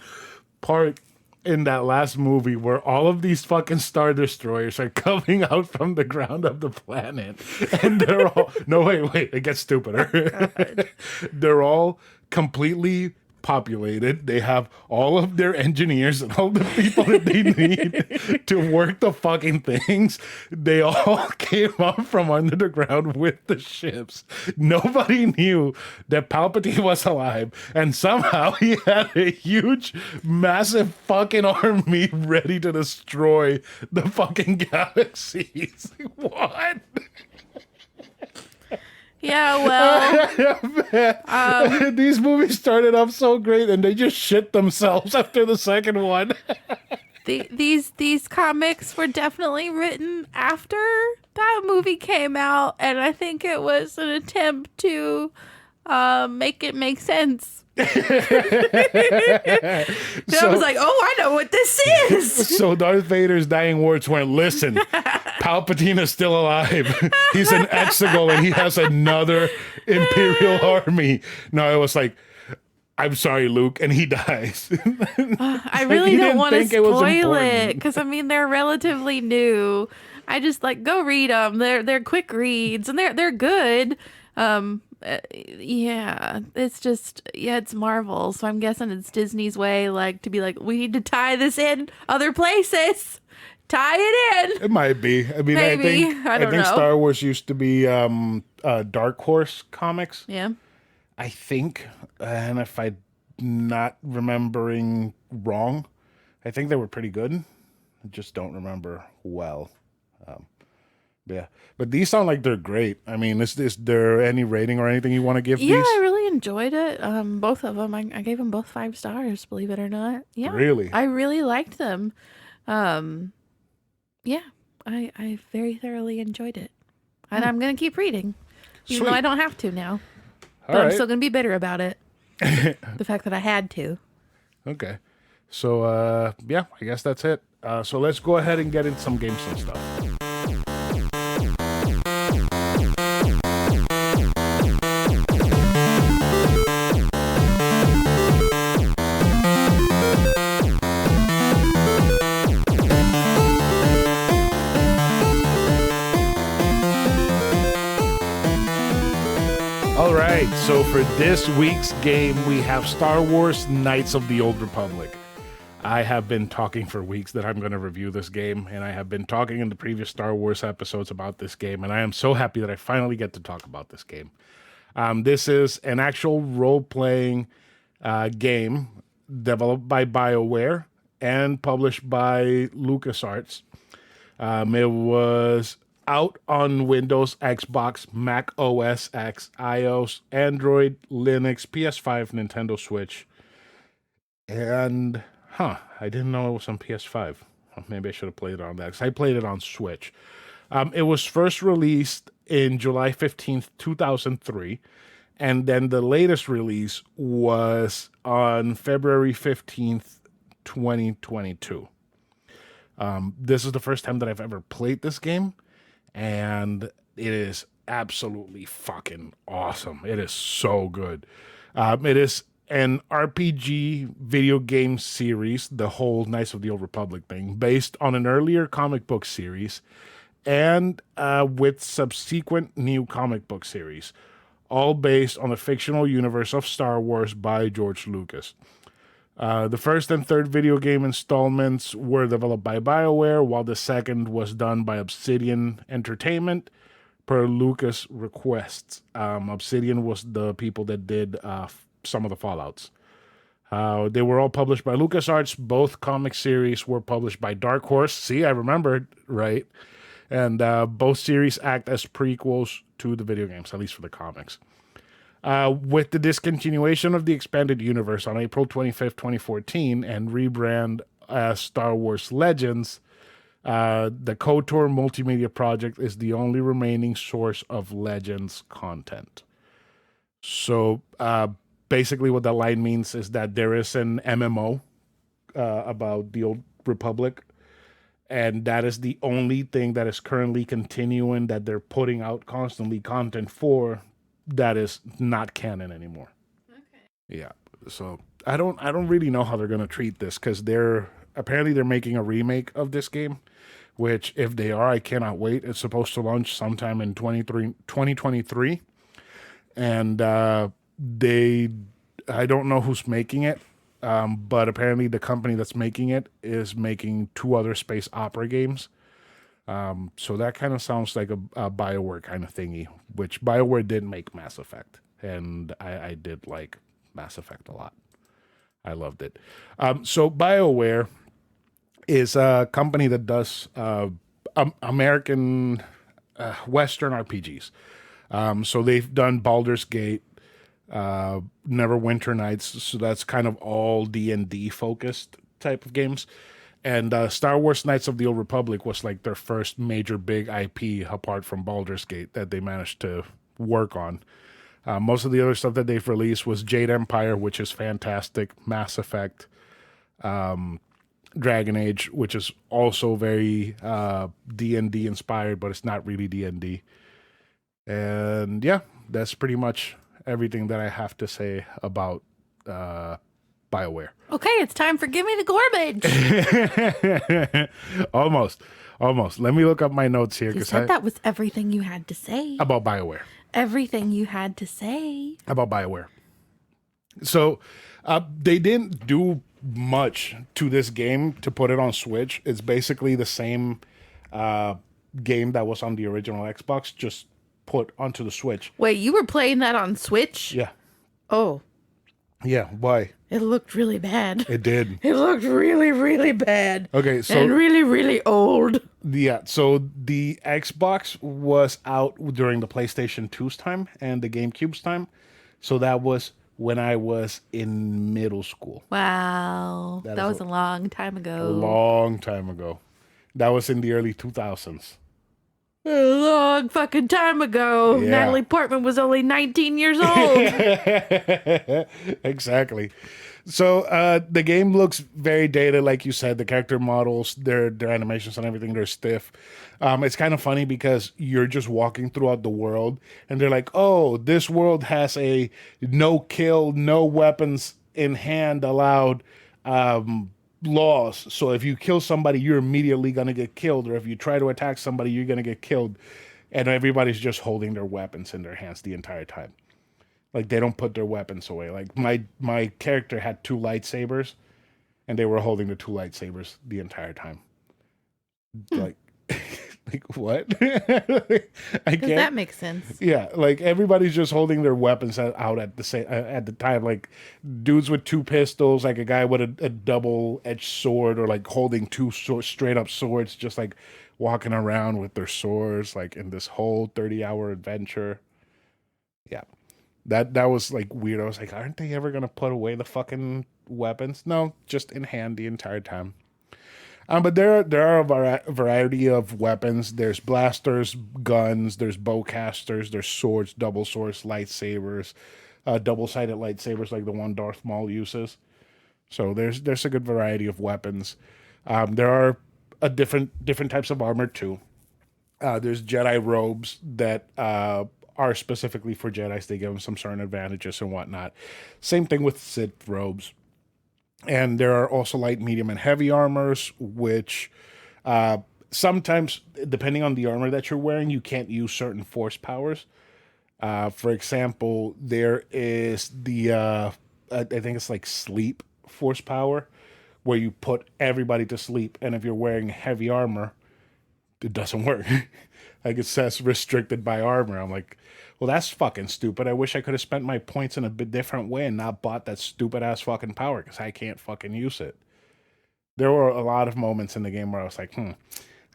Speaker 1: part in that last movie where all of these fucking Star Destroyers are coming out from the ground of the planet, and they're all wait, it gets stupider. They're all completely populated. They have all of their engineers and all the people that they need to work the fucking things. They all came up from under the ground with the ships. Nobody knew that Palpatine was alive, and somehow he had a huge, massive fucking army ready to destroy the fucking galaxies. What?
Speaker 2: Yeah, well,
Speaker 1: these movies started off so great, and they just shit themselves after the second one.
Speaker 2: these comics were definitely written after that movie came out, and I think it was an attempt to make it make sense. I was like, oh, I know what this is.
Speaker 1: So Darth Vader's dying words weren't, listen, Palpatine is still alive. He's an Exegol and he has another Imperial army. No, it was like, I'm sorry, Luke, and he dies.
Speaker 2: I really don't want to spoil it, because I mean, they're relatively new. I just go read them. They're quick reads and they're good. Yeah, it's Marvel, so I'm guessing it's Disney's way, to be like, we need to tie this in other places. Tie it in.
Speaker 1: It might be. I mean,
Speaker 2: maybe. I don't know.
Speaker 1: Star Wars used to be Dark Horse Comics.
Speaker 2: Yeah.
Speaker 1: I think, and if I'm not remembering wrong, I think they were pretty good. I just don't remember well. Yeah, but these sound like they're great. I mean, is there any rating or anything you want to give these?
Speaker 2: Yeah, I really enjoyed it. Both of them. I gave them both 5 stars, believe it or not. Yeah.
Speaker 1: Really?
Speaker 2: I really liked them. Yeah, I very thoroughly enjoyed it. And I'm going to keep reading, even though I don't have to now. But I'm still going to be bitter about it. The fact that I had to.
Speaker 1: Okay. So, yeah, I guess that's it. So let's go ahead and get into some games and stuff. All right, so for this week's game, we have Star Wars Knights of the Old Republic. I have been talking for weeks that I'm going to review this game, and I have been talking in the previous Star Wars episodes about this game, and I am so happy that I finally get to talk about this game. This is an actual role-playing game developed by Bioware and published by LucasArts. It was out on Windows, Xbox, Mac OS X, iOS, Android, Linux, PS5, Nintendo Switch, and I didn't know it was on PS5. Maybe I should have played it on that, because I played it on Switch. It was first released in July 15th, 2003, and then the latest release was on February 15th, 2022. This is the first time that I've ever played this game, and it is absolutely fucking awesome. It is so good. It is an RPG video game series, the whole Knights of the Old Republic thing, based on an earlier comic book series and with subsequent new comic book series, all based on the fictional universe of Star Wars by George Lucas. The first and third video game installments were developed by Bioware, while the second was done by Obsidian Entertainment per Lucas requests. Obsidian was the people that did some of the Fallouts. They were all published by LucasArts. Both comic series were published by Dark Horse. See, I remembered, right? And both series act as prequels to the video games, at least for the comics. With the discontinuation of the expanded universe on April 25th, 2014, and rebrand as Star Wars Legends, the KOTOR multimedia project is the only remaining source of Legends content. So basically what that line means is that there is an MMO about the Old Republic, and that is the only thing that is currently continuing, that they're putting out constantly content for, that is not canon anymore. Okay. Yeah. So I don't really know how they're going to treat this, because they're making a remake of this game, which if they are, I cannot wait. It's supposed to launch sometime in 2023. And I don't know who's making it. But apparently the company that's making it is making two other space opera games. So that kind of sounds like a Bioware kind of thingy, which Bioware did make Mass Effect, and I did like Mass Effect a lot. I loved it. So Bioware is a company that does American Western RPGs. So they've done Baldur's Gate, Neverwinter Nights, so that's kind of all D&D focused type of games. And Star Wars Knights of the Old Republic was like their first major big IP apart from Baldur's Gate that they managed to work on. Most of the other stuff that they've released was Jade Empire, which is fantastic, Mass Effect, Dragon Age, which is also very D&D inspired, but it's not really D&D. And yeah, that's pretty much everything that I have to say about Bioware.
Speaker 2: Okay, it's time for Give Me the Garbage.
Speaker 1: Almost. Let me look up my notes here.
Speaker 2: You said that was everything you had to say.
Speaker 1: About Bioware.
Speaker 2: Everything you had to say.
Speaker 1: About Bioware. So, they didn't do much to this game to put it on Switch. It's basically the same game that was on the original Xbox, just put onto the Switch.
Speaker 2: Wait, you were playing that on Switch?
Speaker 1: Yeah.
Speaker 2: Oh.
Speaker 1: Yeah, why?
Speaker 2: It looked really bad.
Speaker 1: It did.
Speaker 2: It looked really, really bad.
Speaker 1: Okay, so...
Speaker 2: And really, really old.
Speaker 1: Yeah, so the Xbox was out during the PlayStation 2's time and the GameCube's time. So that was when I was in middle school.
Speaker 2: Wow. That was a long time ago.
Speaker 1: A long time ago. That was in the early 2000s.
Speaker 2: A long fucking time ago.
Speaker 1: Yeah.
Speaker 2: Natalie Portman was only 19 years old.
Speaker 1: Exactly. So the game looks very dated, like you said. The character models, their animations and everything, they're stiff. It's kind of funny because you're just walking throughout the world and they're like, oh, this world has a no kill, no weapons in hand allowed laws. So if you kill somebody, you're immediately going to get killed. Or if you try to attack somebody, you're going to get killed. And everybody's just holding their weapons in their hands the entire time. Like they don't put their weapons away. Like my character had 2 lightsabers, and they were holding the 2 lightsabers the entire time. Like, like what? I
Speaker 2: Because that
Speaker 1: can't.
Speaker 2: makes sense.
Speaker 1: Yeah, like everybody's just holding their weapons out at the same at the time. Like dudes with 2 pistols, like a guy with a double-edged sword, or like holding 2 straight up swords, just like walking around with their swords, like in this whole 30-hour adventure. Yeah, that was like weird. I was like, aren't they ever gonna put away the fucking weapons? No, just in hand the entire time. But there are a variety of weapons. There's blasters, guns. There's bowcasters. There's swords, double swords, lightsabers, double-sided lightsabers like the one Darth Maul uses. So there's a good variety of weapons. There are different types of armor too. There's Jedi robes that are specifically for Jedi's. They give them some certain advantages and whatnot. Same thing with Sith robes. And there are also light, medium, and heavy armors, which sometimes, depending on the armor that you're wearing, you can't use certain force powers. For example, there is the, I think it's like sleep force power, where you put everybody to sleep. And if you're wearing heavy armor, it doesn't work. Like it says restricted by armor. I'm like, well, that's fucking stupid. I wish I could have spent my points in a bit different way and not bought that stupid ass fucking power because I can't fucking use it. There were a lot of moments in the game where I was like,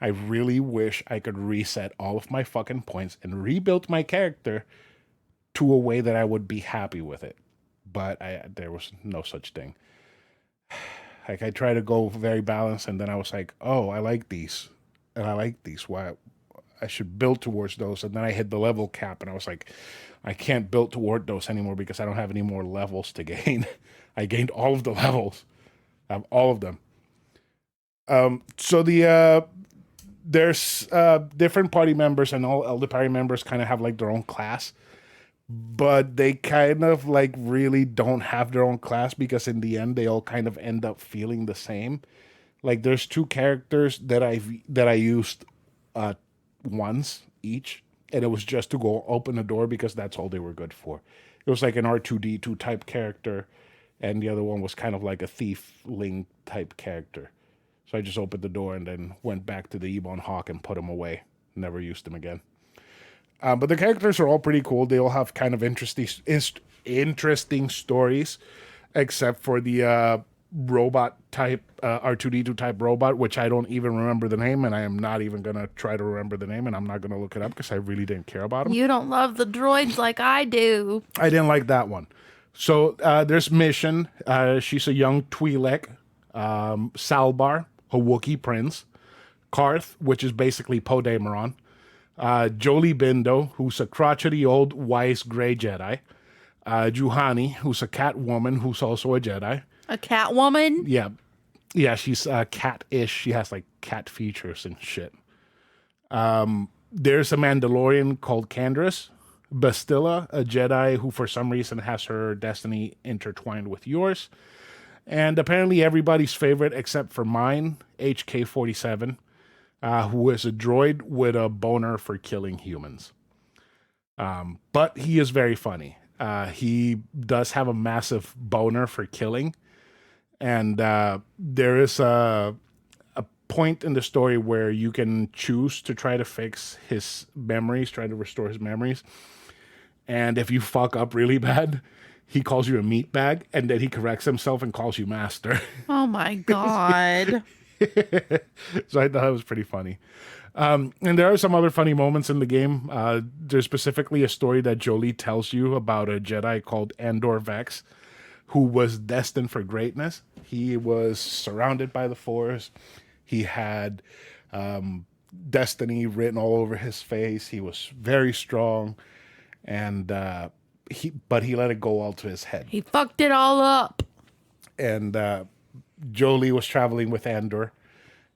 Speaker 1: I really wish I could reset all of my fucking points and rebuild my character to a way that I would be happy with it. But there was no such thing. Like I tried to go very balanced, and then I was like, oh, I like these. And I like these. Why? I should build towards those. And then I hit the level cap, and I was like, I can't build toward those anymore because I don't have any more levels to gain. I gained all of the levels. I have all of them. So there's different party members, and all the party members kind of have like their own class, but they kind of like really don't have their own class because in the end they all kind of end up feeling the same. Like there's 2 characters that I used once each, and it was just to go open a door because that's all they were good for. It was like an R2D2 type character, and the other one was kind of like a thiefling type character. So I just opened the door and then went back to the Ebon Hawk and put him away. Never used him again. But the characters are all pretty cool. They all have kind of interesting stories, except for the robot type, R2D2 type robot, which I don't even remember the name, and I am not even going to try to remember the name, and I'm not going to look it up because I really didn't care about him.
Speaker 2: You don't love the droids like I do.
Speaker 1: I didn't like that one. So there's Mission. She's a young Twi'lek. Salbar, a Wookiee prince. Karth, which is basically Poe Dameron. Jolie Bindo, who's a crotchety old wise gray Jedi. Juhani, who's a cat woman who's also a Jedi.
Speaker 2: A cat woman?
Speaker 1: Yeah, she's cat-ish. She has like cat features and shit. There's a Mandalorian called Candrass. Bastilla, a Jedi who for some reason has her destiny intertwined with yours. And apparently everybody's favorite except for mine, HK-47, who is a droid with a boner for killing humans. But he is very funny. He does have a massive boner for killing. And there is a point in the story where you can choose to try to fix his memories, try to restore his memories. And if you fuck up really bad, he calls you a meatbag, and then he corrects himself and calls you master.
Speaker 2: Oh my God.
Speaker 1: So I thought it was pretty funny. And there are some other funny moments in the game. There's specifically a story that Jolie tells you about a Jedi called Andor Vex, who was destined for greatness. He was surrounded by the Force. He had destiny written all over his face. He was very strong, and he let it go all to his head.
Speaker 2: He fucked it all up.
Speaker 1: And Jolie was traveling with Andor,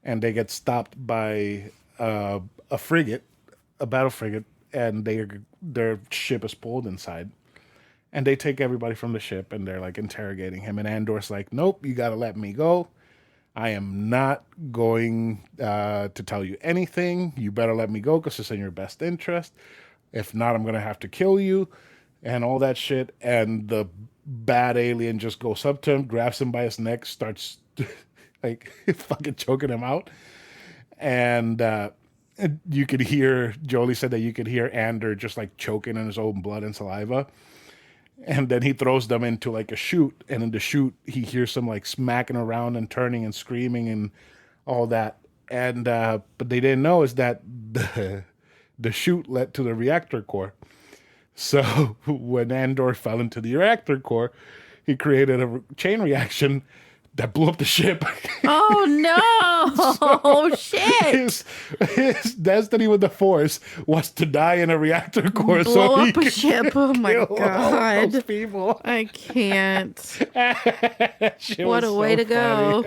Speaker 1: and they get stopped by a frigate, a battle frigate, and their ship is pulled inside. And they take everybody from the ship, and they're like interrogating him. And Andor's like, "Nope, you gotta let me go. I am not going to tell you anything. You better let me go because it's in your best interest. If not, I'm gonna have to kill you." and all that shit. And the bad alien just goes up to him, grabs him by his neck, starts like fucking choking him out. And you could hear, Jolie said that you could hear Ander just like choking in his own blood and saliva. And then he throws them into like a chute. And in the chute, he hears them like smacking around and turning and screaming and all that. And, but they didn't know is that the chute led to the reactor core. So when Andor fell into the reactor core, he created a chain reaction that blew up the ship.
Speaker 2: Oh no! Shit!
Speaker 1: His destiny with the Force was to die in a reactor core.
Speaker 2: Blow
Speaker 1: so he
Speaker 2: up a
Speaker 1: could
Speaker 2: ship. Oh my
Speaker 1: kill all
Speaker 2: god!
Speaker 1: those people.
Speaker 2: I can't.
Speaker 1: Shit
Speaker 2: What
Speaker 1: was
Speaker 2: a way
Speaker 1: so
Speaker 2: to go!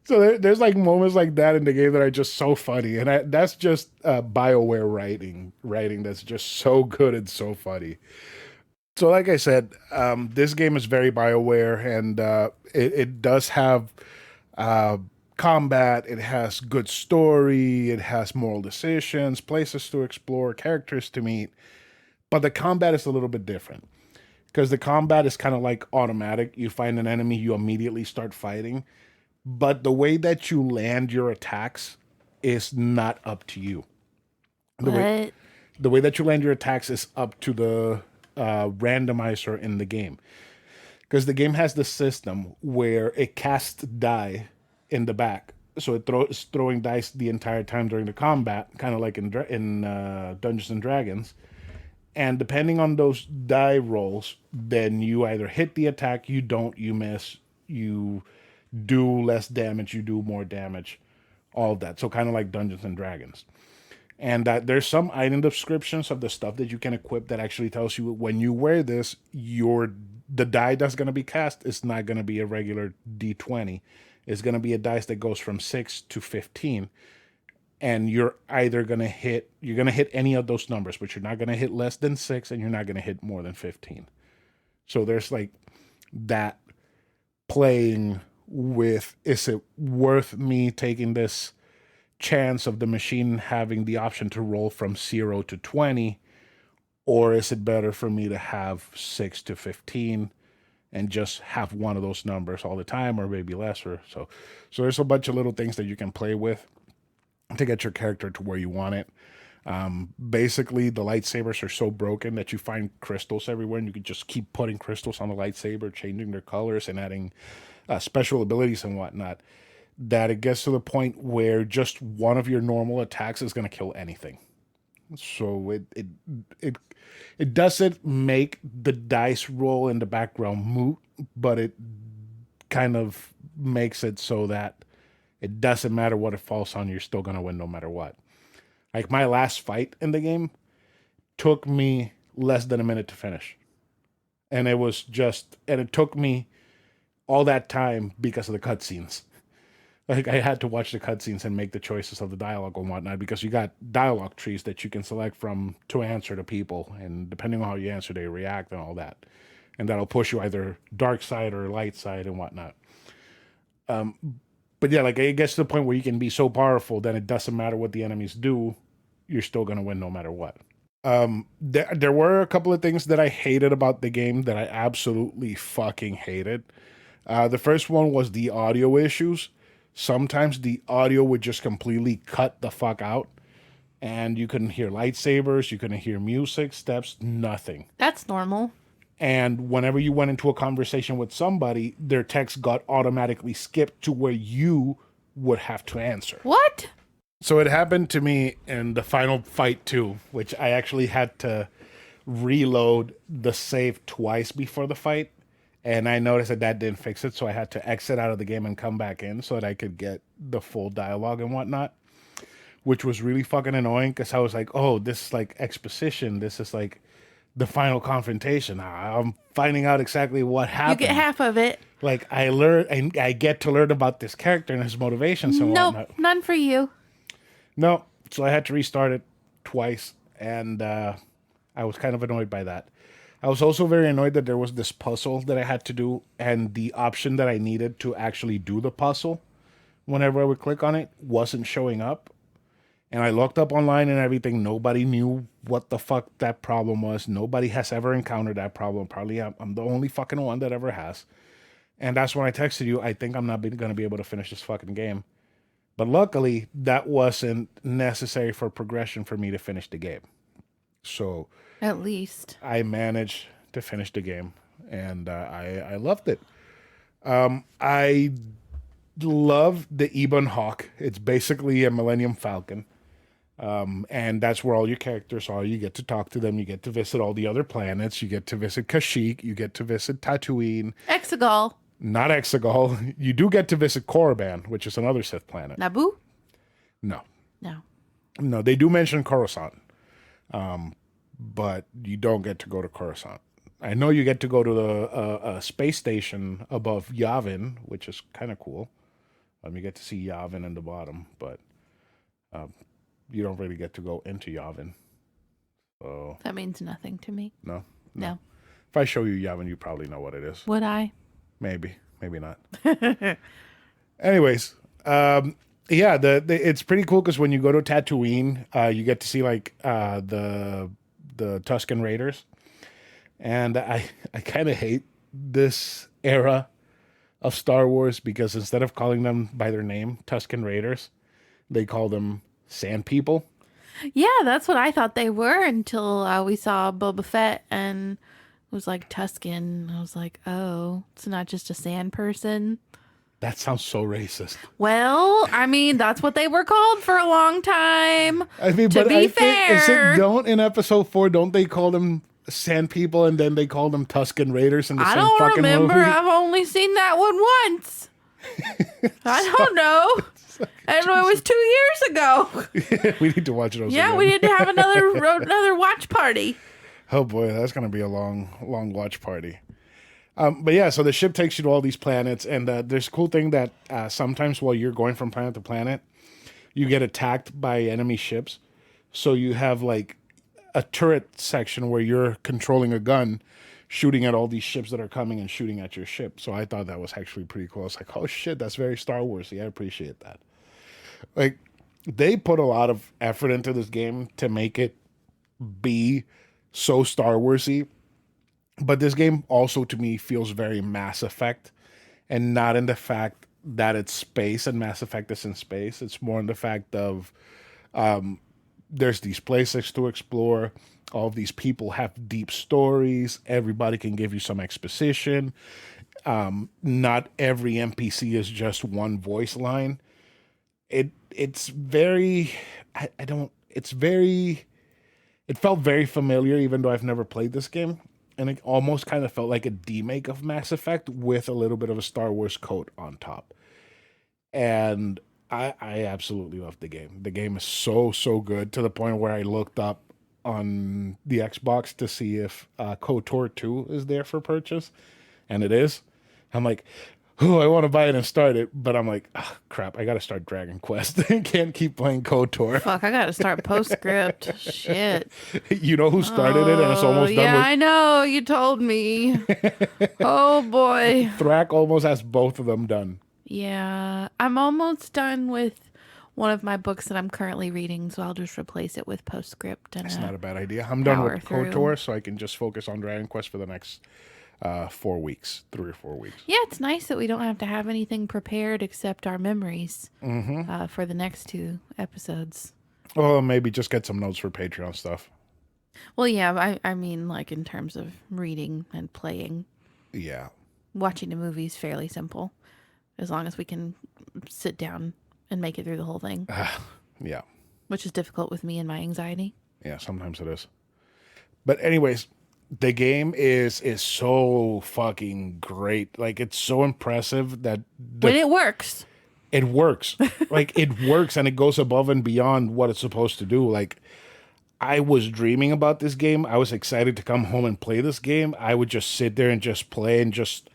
Speaker 1: So there's like moments like that in the game that are just so funny, and that's just Bioware writing that's just so good and so funny. So like I said, this game is very Bioware, and it does have combat. It has good story. It has moral decisions, places to explore, characters to meet. But the combat is a little bit different because the combat is kind of like automatic. You find an enemy, you immediately start fighting. But the way that you land your attacks is not up to you.
Speaker 2: What?
Speaker 1: The way that you land your attacks is up to the randomizer in the game. Because the game has the system where it casts die in the back. So it's throwing dice the entire time during the combat, kind of like in Dungeons and Dragons. And depending on those die rolls, then you either hit the attack, you don't, you miss, you do less damage, you do more damage, all of that. So kind of like Dungeons and Dragons. And there's some item descriptions of the stuff that you can equip that actually tells you when you wear this, the die that's going to be cast is not going to be a regular D20. It's going to be a dice that goes from 6 to 15. And you're either going to hit any of those numbers, but you're not going to hit less than 6 and you're not going to hit more than 15. So there's like that playing with, is it worth me taking this chance of the machine having the option to roll from 0 to 20, or is it better for me to have 6 to 15 and just have one of those numbers all the time, or maybe less, or so there's a bunch of little things that you can play with to get your character to where you want it. Basically the lightsabers are so broken that you find crystals everywhere, and you can just keep putting crystals on the lightsaber, changing their colors and adding special abilities and whatnot, that it gets to the point where just one of your normal attacks is going to kill anything. So it doesn't make the dice roll in the background moot, but it kind of makes it so that it doesn't matter what it falls on, you're still going to win no matter what. Like my last fight in the game took me less than a minute to finish. And it took me all that time because of the cutscenes. Like I had to watch the cutscenes and make the choices of the dialogue and whatnot, because you got dialogue trees that you can select from to answer to people, and depending on how you answer, they react and all that, and that'll push you either dark side or light side and whatnot. But yeah, like it gets to the point where you can be so powerful that it doesn't matter what the enemies do, you're still gonna win no matter what. There were a couple of things that I hated about the game that I absolutely fucking hated. The first one was the audio issues. Sometimes the audio would just completely cut the fuck out, and you couldn't hear lightsabers, you couldn't hear music, steps, nothing.
Speaker 2: That's normal.
Speaker 1: And whenever you went into a conversation with somebody, their text got automatically skipped to where you would have to answer.
Speaker 2: What?
Speaker 1: So it happened to me in the final fight too, which I actually had to reload the save twice before the fight. And I noticed that didn't fix it, so I had to exit out of the game and come back in so that I could get the full dialogue and whatnot, which was really fucking annoying because I was like, oh, this is like exposition. This is like the final confrontation. I'm finding out exactly what happened.
Speaker 2: You get half of it.
Speaker 1: Like I get to learn about this character and his motivations and whatnot.
Speaker 2: Nope, none for you.
Speaker 1: No, so I had to restart it twice, and I was kind of annoyed by that. I was also very annoyed that there was this puzzle that I had to do, and the option that I needed to actually do the puzzle, whenever I would click on it, wasn't showing up. And I looked up online and everything. Nobody knew what the fuck that problem was. Nobody has ever encountered that problem. Probably I'm the only fucking one that ever has. And that's when I texted you, I think I'm not going to be able to finish this fucking game. But luckily, that wasn't necessary for progression for me to finish the game. So
Speaker 2: At least.
Speaker 1: I managed to finish the game, and I loved it. I love the Ebon Hawk. It's basically a Millennium Falcon. And that's where all your characters are. You get to talk to them. You get to visit all the other planets. You get to visit Kashyyyk. You get to visit Tatooine.
Speaker 2: Exegol.
Speaker 1: Not Exegol. You do get to visit Korriban, which is another Sith planet.
Speaker 2: Naboo?
Speaker 1: No.
Speaker 2: No.
Speaker 1: No, they do mention Coruscant. But you don't get to go to Coruscant. I know you get to go to the space station above Yavin, which is kind of cool. You get to see Yavin in the bottom, but you don't really get to go into Yavin. So
Speaker 2: That means nothing to me.
Speaker 1: no.
Speaker 2: No.
Speaker 1: If I show you Yavin, you probably know what it is.
Speaker 2: Would I?
Speaker 1: Maybe not. Anyways, yeah, it's pretty cool because when you go to Tatooine, you get to see like the Tusken Raiders, and I kind of hate this era of Star Wars because instead of calling them by their name, Tusken Raiders, they call them Sand People.
Speaker 2: Yeah, that's what I thought they were until we saw Boba Fett and it was like Tusken. I was like, oh, it's not just a sand person.
Speaker 1: That sounds so racist.
Speaker 2: Well, I mean, that's what they were called for a long time.
Speaker 1: I mean,
Speaker 2: To
Speaker 1: but
Speaker 2: be
Speaker 1: I think
Speaker 2: fair-
Speaker 1: don't in episode 4, don't they call them Sand People and then they call them Tusken Raiders in the
Speaker 2: I
Speaker 1: same
Speaker 2: don't
Speaker 1: fucking
Speaker 2: remember.
Speaker 1: movie?
Speaker 2: I've only seen that one once. I don't know. And it was 2 years ago.
Speaker 1: We need to watch those.
Speaker 2: Yeah,
Speaker 1: again.
Speaker 2: we need to have another watch party.
Speaker 1: Oh boy, that's gonna be a long watch party. But yeah, so the ship takes you to all these planets, and there's a cool thing that sometimes while you're going from planet to planet, you get attacked by enemy ships. So you have like a turret section where you're controlling a gun, shooting at all these ships that are coming and shooting at your ship. So I thought that was actually pretty cool. I was like, oh shit, that's very Star Wars-y. I appreciate that. Like, they put a lot of effort into this game to make it be so Star Wars-y. But this game also, to me, feels very Mass Effect. And not in the fact that it's space and Mass Effect is in space. It's more in the fact of there's these places to explore. All of these people have deep stories. Everybody can give you some exposition. Not every NPC is just one voice line. It's very, it felt very familiar even though I've never played this game. And it almost kind of felt like a demake of Mass Effect with a little bit of a Star Wars coat on top. And I absolutely love the game. The game is so good to the point where I looked up on the Xbox to see if KOTOR 2 is there for purchase. And it is. I'm like, oh, I want to buy it and start it, but I'm like, oh, crap, I got to start Dragon Quest. I can't keep playing KOTOR.
Speaker 2: Fuck, I gotta start Postscript. Shit.
Speaker 1: You know who started it and it's almost done
Speaker 2: Yeah,
Speaker 1: with...
Speaker 2: I know. You told me. Oh, boy.
Speaker 1: Thrak almost has both of them done.
Speaker 2: Yeah. I'm almost done with one of my books that I'm currently reading, so I'll just replace it with Postscript. And,
Speaker 1: It's not a bad idea. I'm done
Speaker 2: power
Speaker 1: with
Speaker 2: through.
Speaker 1: KOTOR, so I can just focus on Dragon Quest for the next 4 weeks, 3 or 4 weeks.
Speaker 2: Yeah, it's nice that we don't have to have anything prepared except our memories for the next 2 episodes.
Speaker 1: Well, maybe just get some notes for Patreon stuff.
Speaker 2: Well, yeah, I mean, like in terms of reading and playing.
Speaker 1: Yeah.
Speaker 2: Watching a movie is fairly simple, as long as we can sit down and make it through the whole thing,
Speaker 1: Yeah.
Speaker 2: which is difficult with me and my anxiety.
Speaker 1: Yeah, sometimes it is. But anyways, the game is so fucking great. Like, it's so impressive that
Speaker 2: When it works.
Speaker 1: it works. Like, it works and it goes above and beyond what it's supposed to do. Like, I was dreaming about this game. I was excited to come home and play this game. I would just sit there and just play and just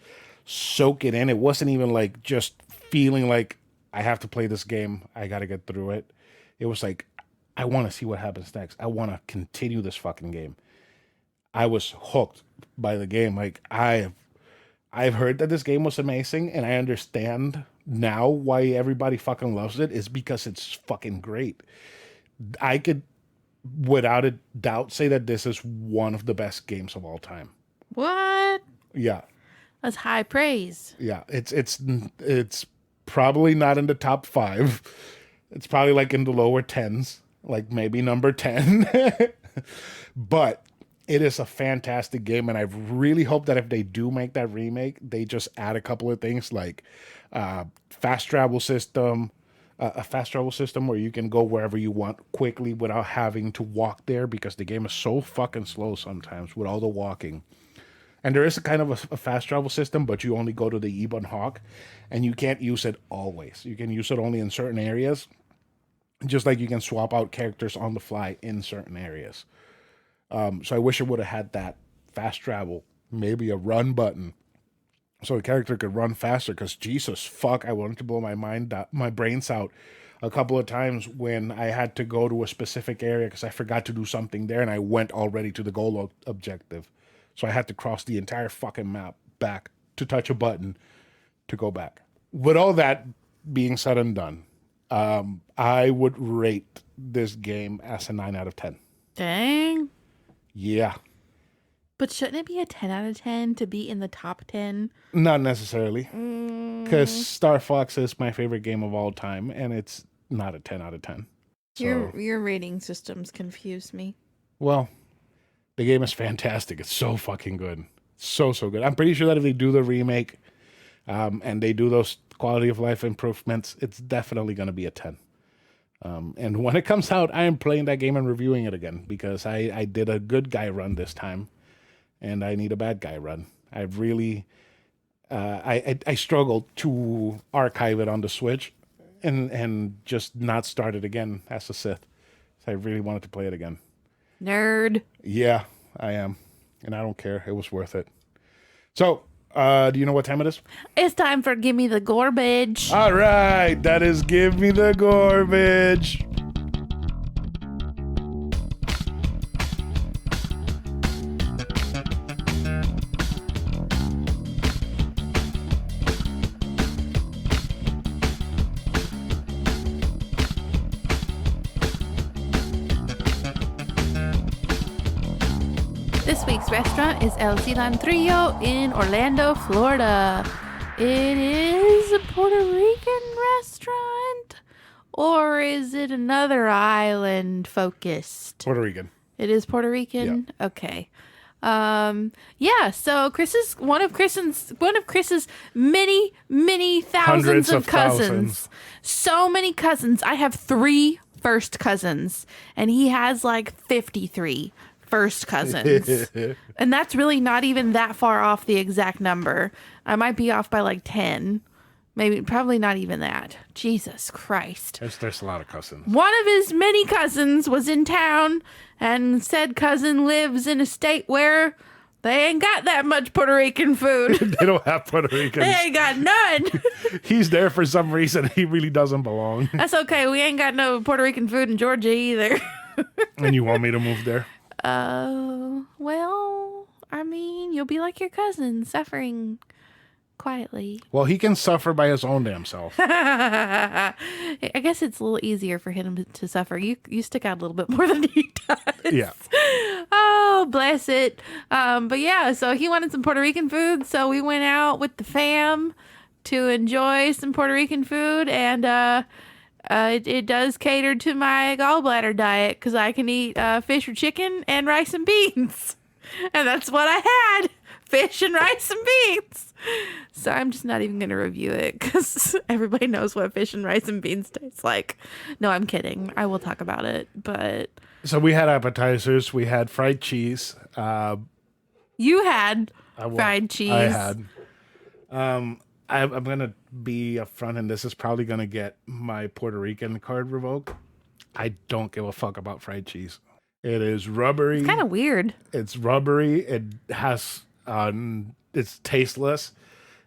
Speaker 1: soak it in. It wasn't even like just feeling like I have to play this game. I got to get through it. It was like, I want to see what happens next. I want to continue this fucking game. I was hooked by the game. Like, I've heard that this game was amazing, and I understand now why everybody fucking loves it is because it's fucking great. I could, without a doubt, say that this is one of the best games of all time.
Speaker 2: What?
Speaker 1: Yeah.
Speaker 2: That's high praise.
Speaker 1: Yeah. It's probably not in the top 5. It's probably like in the lower 10s, like maybe number 10. But it is a fantastic game, and I really hope that if they do make that remake, they just add a couple of things like a fast travel system where you can go wherever you want quickly without having to walk there, because the game is so fucking slow sometimes with all the walking. And there is a kind of a fast travel system, but you only go to the Ebon Hawk, and you can't use it always. You can use it only in certain areas, just like you can swap out characters on the fly in certain areas. So I wish it would have had that fast travel, maybe a run button, so the character could run faster. Because Jesus fuck, I wanted to blow my brains out a couple of times when I had to go to a specific area because I forgot to do something there, and I went already to the goal objective. So I had to cross the entire fucking map back to touch a button to go back. With all that being said and done, I would rate this game as a 9 out of 10.
Speaker 2: Dang.
Speaker 1: Yeah.
Speaker 2: But shouldn't it be a 10 out of 10 to be in the top 10?
Speaker 1: Not necessarily. Because Star Fox is my favorite game of all time, and it's not a 10 out of 10. So,
Speaker 2: Your rating systems confuse me.
Speaker 1: well, the game is fantastic. It's so fucking good. So good. I'm pretty sure that if they do the remake and they do those quality of life improvements, it's definitely going to be a 10. And when it comes out, I am playing that game and reviewing it again, because I did a good guy run this time, and I need a bad guy run. I really, I struggled to archive it on the Switch and just not start it again as a Sith. So I really wanted to play it again.
Speaker 2: Nerd.
Speaker 1: Yeah, I am. And I don't care. It was worth it. So, do you know what time it is?
Speaker 2: It's time for Give Me the Garbage.
Speaker 1: All right, that is Give Me the Garbage.
Speaker 2: This week's restaurant is El Cilantrillo in Orlando, Florida. It is a Puerto Rican restaurant, or is it another island focused?
Speaker 1: Puerto Rican.
Speaker 2: It is Puerto Rican. Yeah. Okay. Yeah. So one of Chris's many thousands of cousins. So many cousins. I have 3 first cousins, and he has like 53. First cousins. And that's really not even that far off the exact number. I might be off by like 10. Probably not even that. Jesus Christ.
Speaker 1: There's a lot of cousins.
Speaker 2: One of his many cousins was in town, and said cousin lives in a state where they ain't got that much Puerto Rican food.
Speaker 1: They don't have Puerto Ricans.
Speaker 2: They ain't got none.
Speaker 1: He's there for some reason. He really doesn't belong.
Speaker 2: That's okay. We ain't got no Puerto Rican food in Georgia either.
Speaker 1: And you want me to move there?
Speaker 2: Well, I mean, you'll be like your cousin, suffering quietly.
Speaker 1: Well, he can suffer by his own damn self.
Speaker 2: I guess it's a little easier for him to suffer. You stick out a little bit more than he does.
Speaker 1: Yeah.
Speaker 2: Oh, bless it. But yeah, so he wanted some Puerto Rican food, so we went out with the fam to enjoy some Puerto Rican food, and it does cater to my gallbladder diet, because I can eat fish or chicken and rice and beans. And that's what I had. Fish and rice and beans. So I'm just not even going to review it, because everybody knows what fish and rice and beans taste like. No, I'm kidding. I will talk about it, but...
Speaker 1: So we had appetizers. We had fried cheese.
Speaker 2: You had fried cheese.
Speaker 1: I had. I'm going to be upfront, and this is probably going to get my Puerto Rican card revoked. I don't give a fuck about fried cheese. It is rubbery.
Speaker 2: It's kind of weird.
Speaker 1: It's rubbery. It has, it's tasteless,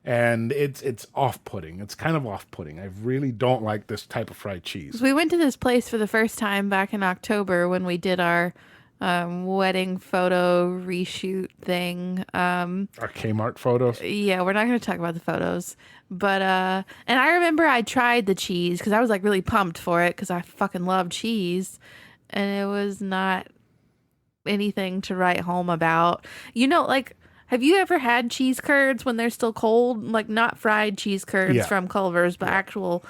Speaker 1: and it's off-putting. It's kind of off-putting. I really don't like this type of fried cheese.
Speaker 2: We went to this place for the first time back in October when we did our wedding photo reshoot thing.
Speaker 1: Our Kmart photos.
Speaker 2: Yeah, we're not going to talk about the photos. But, and I remember I tried the cheese because I was like really pumped for it because I fucking love cheese. And it was not anything to write home about. You know, like, have you ever had cheese curds when they're still cold? Like, not fried cheese curds
Speaker 1: Yeah.
Speaker 2: from Culver's, but actual.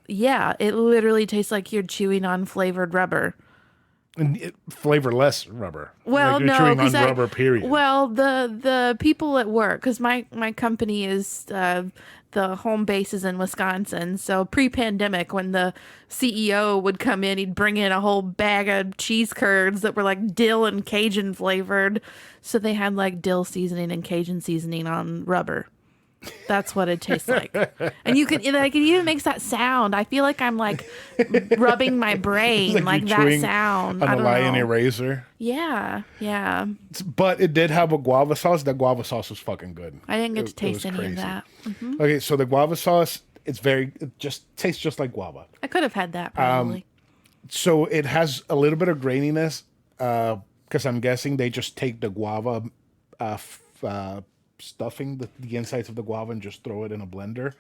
Speaker 2: Yeah, it literally tastes like you're chewing on flavored rubber.
Speaker 1: And flavorless rubber.
Speaker 2: Well,
Speaker 1: like you're
Speaker 2: no,
Speaker 1: chewing on
Speaker 2: because
Speaker 1: rubber, period.
Speaker 2: well, the people at work, because my company is the home base is in Wisconsin. So pre-pandemic, when the CEO would come in, he'd bring in a whole bag of cheese curds that were like dill and Cajun flavored. So they had like dill seasoning and Cajun seasoning on rubber. That's what it tastes like. And you can, like, it even makes that sound. I feel like I'm like rubbing my brain, like
Speaker 1: you're
Speaker 2: that
Speaker 1: chewing
Speaker 2: sound.
Speaker 1: on
Speaker 2: I
Speaker 1: a
Speaker 2: don't
Speaker 1: lion
Speaker 2: know.
Speaker 1: eraser.
Speaker 2: Yeah, yeah.
Speaker 1: But it did have a guava sauce. The guava sauce was fucking good.
Speaker 2: I didn't get to
Speaker 1: It
Speaker 2: taste
Speaker 1: was
Speaker 2: any
Speaker 1: crazy.
Speaker 2: of that.
Speaker 1: Okay, so the guava sauce, it just tastes just like guava.
Speaker 2: I could have had that probably.
Speaker 1: So it has a little bit of graininess, because I'm guessing they just take the guava, stuffing the insides of the guava and just throw it in a blender.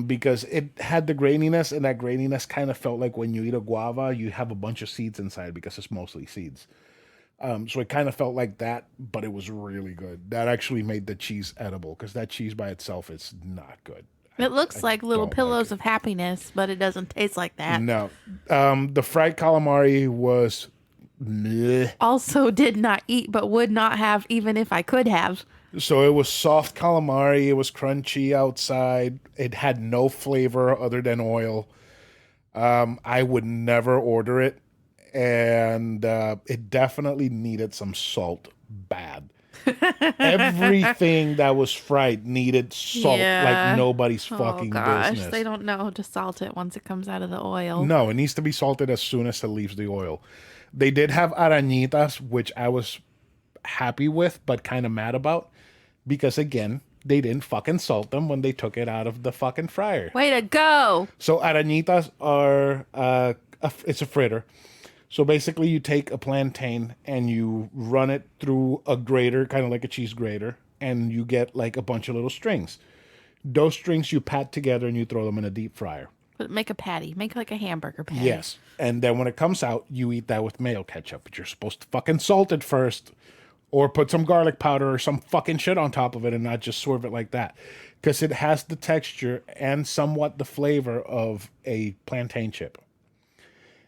Speaker 1: Because it had the graininess, and that graininess kind of felt like when you eat a guava, you have a bunch of seeds inside because it's mostly seeds. So it kind of felt like that, but it was really good. That actually made the cheese edible, because that cheese by itself is not good.
Speaker 2: It looks like little
Speaker 1: don't like
Speaker 2: pillows
Speaker 1: it.
Speaker 2: of happiness, but it doesn't taste like that.
Speaker 1: No. The fried calamari was meh.
Speaker 2: Also did not eat, but would not have even if I could have.
Speaker 1: So it was soft calamari. It was crunchy outside. It had no flavor other than oil. I would never order it. And it definitely needed some salt bad. Everything that was fried needed salt
Speaker 2: Yeah.
Speaker 1: like nobody's
Speaker 2: Oh
Speaker 1: fucking
Speaker 2: gosh,
Speaker 1: business.
Speaker 2: they don't know how to salt it once it comes out of the oil.
Speaker 1: No, it needs to be salted as soon as it leaves the oil. They did have arañitas, which I was happy with, but kind of mad about. Because again, they didn't fucking salt them when they took it out of the fucking fryer.
Speaker 2: Way to go!
Speaker 1: So arañitas are it's a fritter. So basically, you take a plantain and you run it through a grater, kind of like a cheese grater, and you get like a bunch of little strings. Those strings you pat together and you throw them in a deep fryer.
Speaker 2: But make a patty. Make like a hamburger patty.
Speaker 1: Yes, and then when it comes out, you eat that with mayo ketchup. But you're supposed to fucking salt it first. Or put some garlic powder or some fucking shit on top of it and not just serve it like that. Because it has the texture and somewhat the flavor of a plantain chip.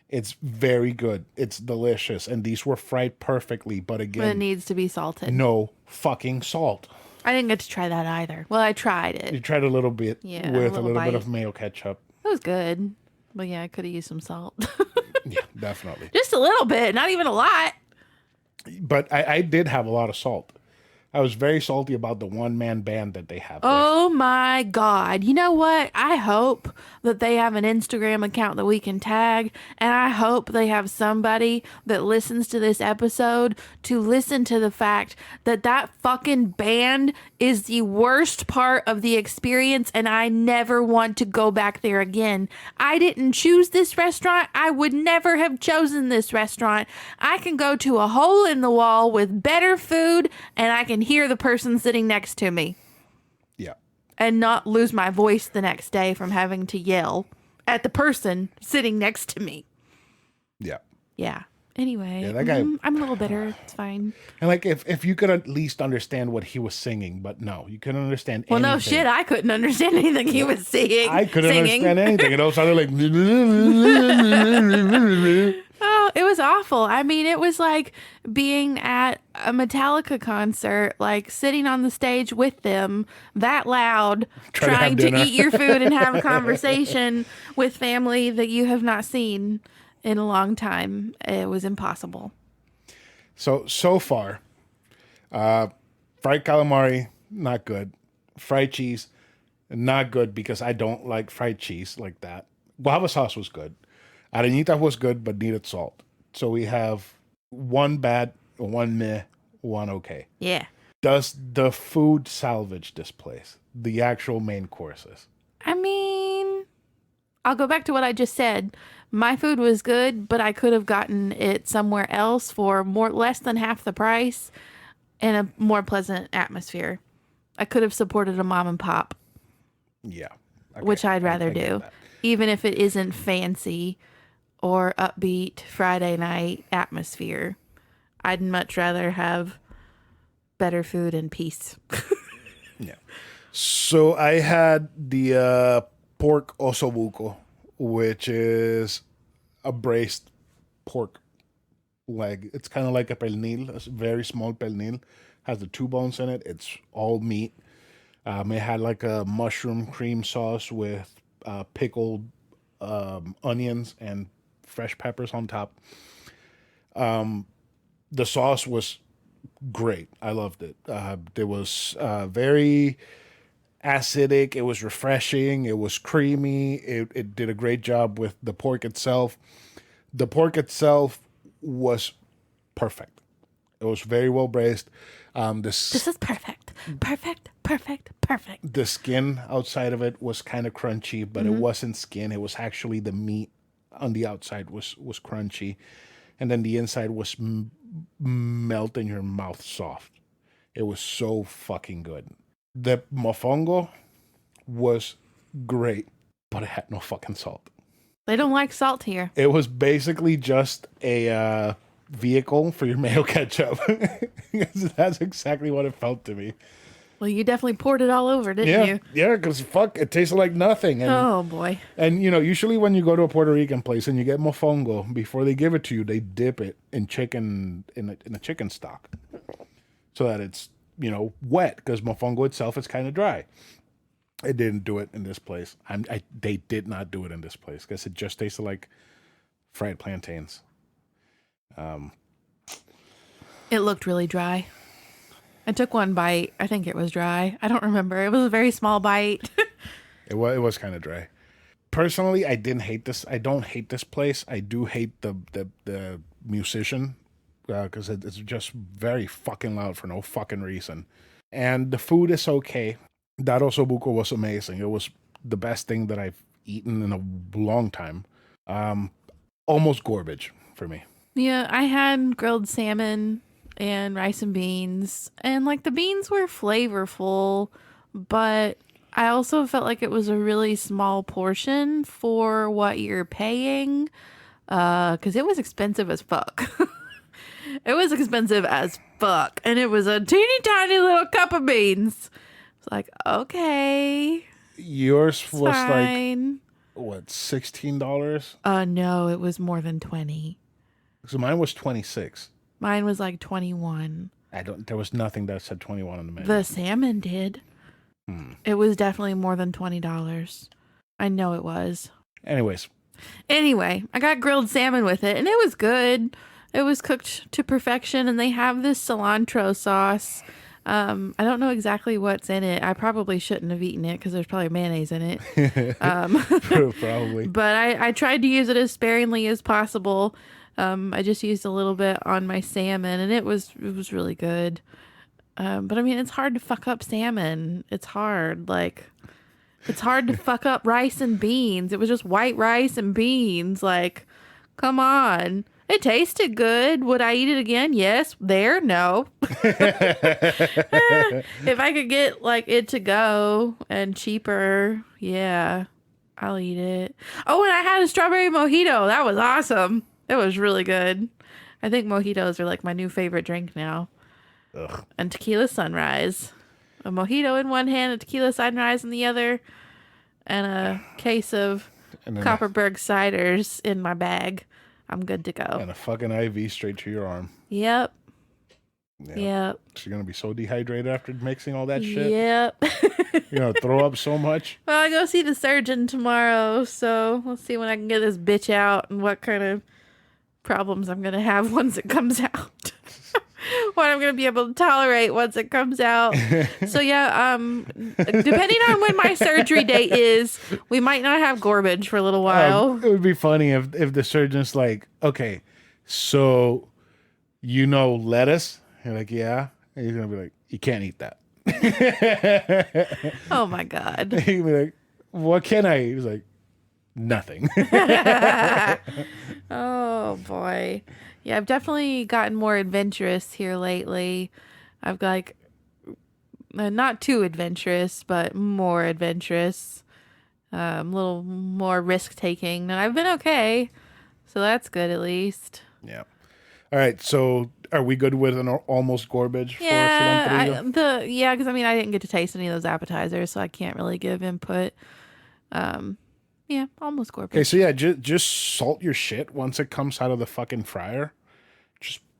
Speaker 1: It's very good. It's delicious. And these were fried perfectly. But
Speaker 2: But it
Speaker 1: again,
Speaker 2: needs to be salted.
Speaker 1: no fucking salt.
Speaker 2: I didn't get to try that either. Well, I tried it.
Speaker 1: You tried a little bit
Speaker 2: Yeah,
Speaker 1: with
Speaker 2: a
Speaker 1: a
Speaker 2: little
Speaker 1: little bit
Speaker 2: bite.
Speaker 1: of mayo ketchup.
Speaker 2: It was good. But yeah, I could have used some salt.
Speaker 1: Yeah, definitely.
Speaker 2: Just a little bit, not even a lot.
Speaker 1: But I did have a lot of salt. I was very salty about the one-man band that they have there.
Speaker 2: Oh my God. You know what? I hope that they have an Instagram account that we can tag. And I hope they have somebody that listens to this episode to listen to the fact that that fucking band is the worst part of the experience. And I never want to go back there again. I didn't choose this restaurant. I would never have chosen this restaurant. I can go to a hole in the wall with better food and I can hear the person sitting next to me
Speaker 1: Yeah.
Speaker 2: and not lose my voice the next day from having to yell at the person sitting next to me.
Speaker 1: Yeah.
Speaker 2: Yeah. Anyway,
Speaker 1: Yeah, that guy-
Speaker 2: I'm a little bitter. It's fine.
Speaker 1: And like if you could at least understand what he was singing, but no, you couldn't understand
Speaker 2: Well,
Speaker 1: anything.
Speaker 2: no shit. I couldn't understand anything he was singing.
Speaker 1: I couldn't
Speaker 2: singing.
Speaker 1: understand anything. It all sounded like
Speaker 2: Oh, it was awful. I mean, it was like being at a Metallica concert, like sitting on the stage with them that loud,
Speaker 1: Trying to have
Speaker 2: trying to
Speaker 1: dinner.
Speaker 2: eat your food and have a conversation with family that you have not seen in a long time. It was impossible.
Speaker 1: So far, fried calamari, not good. Fried cheese, not good because I don't like fried cheese like that. Guava sauce was good. Arañita was good, but needed salt. So we have one bad, one meh, one okay.
Speaker 2: Yeah.
Speaker 1: Does the food salvage this place? The actual main courses?
Speaker 2: I mean, I'll go back to what I just said. My food was good, but I could have gotten it somewhere else for less than half the price and a more pleasant atmosphere. I could have supported a mom and pop,
Speaker 1: Yeah. Okay.
Speaker 2: which I'd rather
Speaker 1: I get
Speaker 2: do,
Speaker 1: that.
Speaker 2: even if it isn't fancy or upbeat Friday night atmosphere. I'd much rather have better food and peace.
Speaker 1: Yeah. So I had the pork osobuco, which is a braised pork leg. It's kind of like a pernil, a very small pernil. Has the 2 bones in it. It's all meat. It had like a mushroom cream sauce with pickled onions and fresh peppers on top. The sauce was great. I loved it. It was very acidic. It was refreshing. It was creamy. It did a great job with the pork itself. The pork itself was perfect. It was very well braised.
Speaker 2: This is perfect. Perfect. Perfect. Perfect.
Speaker 1: The skin outside of it was kind of crunchy, but it wasn't skin. It was actually the meat on the outside was crunchy, and then the inside was melt in your mouth soft. It was so fucking good. The mofongo was great, but it had no fucking salt.
Speaker 2: They don't like salt here.
Speaker 1: It was basically just a vehicle for your mayo ketchup. That's exactly what it felt to me.
Speaker 2: Well, you definitely poured it all over, didn't you?
Speaker 1: Yeah, because fuck, it tasted like nothing. And,
Speaker 2: Oh, boy.
Speaker 1: and usually when you go to a Puerto Rican place and you get mofongo, before they give it to you, they dip it in chicken in a chicken stock, so that it's wet, because mofongo itself is kind of dry. It didn't do it in this place. They did not do it in this place because it just tasted like fried plantains.
Speaker 2: It looked really dry. I took one bite. I think it was dry. I don't remember. It was a very small bite.
Speaker 1: It was kind of dry. Personally, I didn't hate this. I don't hate this place. I do hate the musician because it's just very fucking loud for no fucking reason. And the food is okay. That osobuco was amazing. It was the best thing that I've eaten in a long time. Almost garbage for me.
Speaker 2: Yeah, I had grilled salmon and rice and beans. And like the beans were flavorful, but I also felt like it was a really small portion for what you're paying. Because it was expensive as fuck. It was expensive as fuck. And it was a teeny tiny little cup of beans. It's like, okay.
Speaker 1: Yours was
Speaker 2: Fine.
Speaker 1: like, what, $16?
Speaker 2: No, it was more than 20.
Speaker 1: So mine was 26.
Speaker 2: Mine was like 21.
Speaker 1: There was nothing that said 21 on the menu.
Speaker 2: The salmon did. It was definitely more than $20. I know it was.
Speaker 1: Anyways.
Speaker 2: Anyway, I got grilled salmon with it, and it was good. It was cooked to perfection, and they have this cilantro sauce. I don't know exactly what's in it. I probably shouldn't have eaten it because there's probably mayonnaise in it.
Speaker 1: Probably.
Speaker 2: But I tried to use it as sparingly as possible. I just used a little bit on my salmon, and it was really good. But I mean, it's hard to fuck up salmon. It's hard. It's hard to fuck up rice and beans. It was just white rice and beans. Like, come on. It tasted good. Would I eat it again? Yes. There? No. If I could get it to go and cheaper, yeah, I'll eat it. Oh, and I had a strawberry mojito. That was awesome. It was really good. I think mojitos are my new favorite drink now.
Speaker 1: Ugh.
Speaker 2: And tequila sunrise. A mojito in one hand, a tequila sunrise in the other, and a case of Copperberg ciders in my bag. I'm good to go.
Speaker 1: And a fucking IV straight to your arm.
Speaker 2: Yep.
Speaker 1: Yeah.
Speaker 2: Yep.
Speaker 1: She's going to be so dehydrated after mixing all that shit.
Speaker 2: Yep.
Speaker 1: You're going to throw up so much.
Speaker 2: Well, I go see the surgeon tomorrow, so let's see when I can get this bitch out and what kind of problems I'm going to have once it comes out. What I'm going to be able to tolerate once it comes out. So yeah, depending on when my surgery date is, we might not have garbage for a little while.
Speaker 1: It would be funny if the surgeon's like, okay, so lettuce? You're like, yeah. And he's going to be like, you can't eat that.
Speaker 2: Oh my God.
Speaker 1: He'd be like, what can I eat? He's like, nothing.
Speaker 2: Oh boy. Yeah, I've definitely gotten more adventurous here lately. I've like not too adventurous, but more adventurous. A little more risk taking, and I've been okay. So that's good at least.
Speaker 1: Yeah. All right. So are we good with an almost garbage for cilantrillo?
Speaker 2: Because I mean I didn't get to taste any of those appetizers, so I can't really give input. Yeah, almost
Speaker 1: Okay.
Speaker 2: garbage.
Speaker 1: So yeah, just salt your shit once it comes out of the fucking fryer.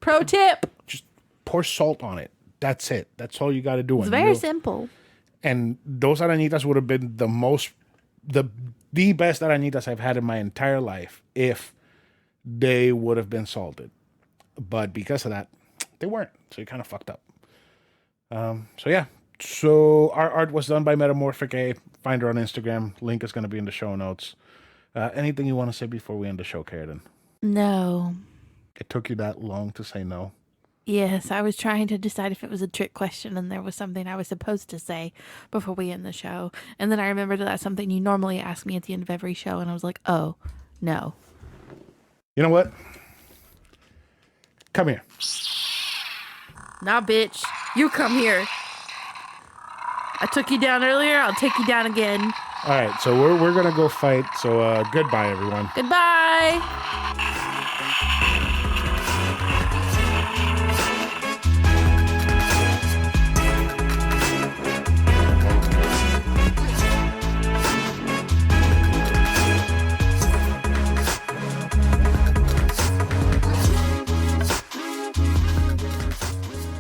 Speaker 2: Pro tip.
Speaker 1: Just pour salt on it. That's it. That's all you got to do.
Speaker 2: It's very simple.
Speaker 1: And those aranitas would have been the best aranitas I've had in my entire life if they would have been salted. But because of that, they weren't. So you kind of fucked up. So yeah. So our art was done by Metamorphic A. Find her on Instagram. Link is going to be in the show notes. Anything you want to say before we end the show, Karradyne?
Speaker 2: No.
Speaker 1: It took you that long to say no?
Speaker 2: Yes, I was trying to decide if it was a trick question and there was something I was supposed to say before we end the show. And then I remembered that's something you normally ask me at the end of every show. And I was like, oh, no.
Speaker 1: You know what? Come here.
Speaker 2: Nah, bitch. You come here. I took you down earlier. I'll take you down again.
Speaker 1: All right, so we're going to go fight. So goodbye, everyone.
Speaker 2: Goodbye.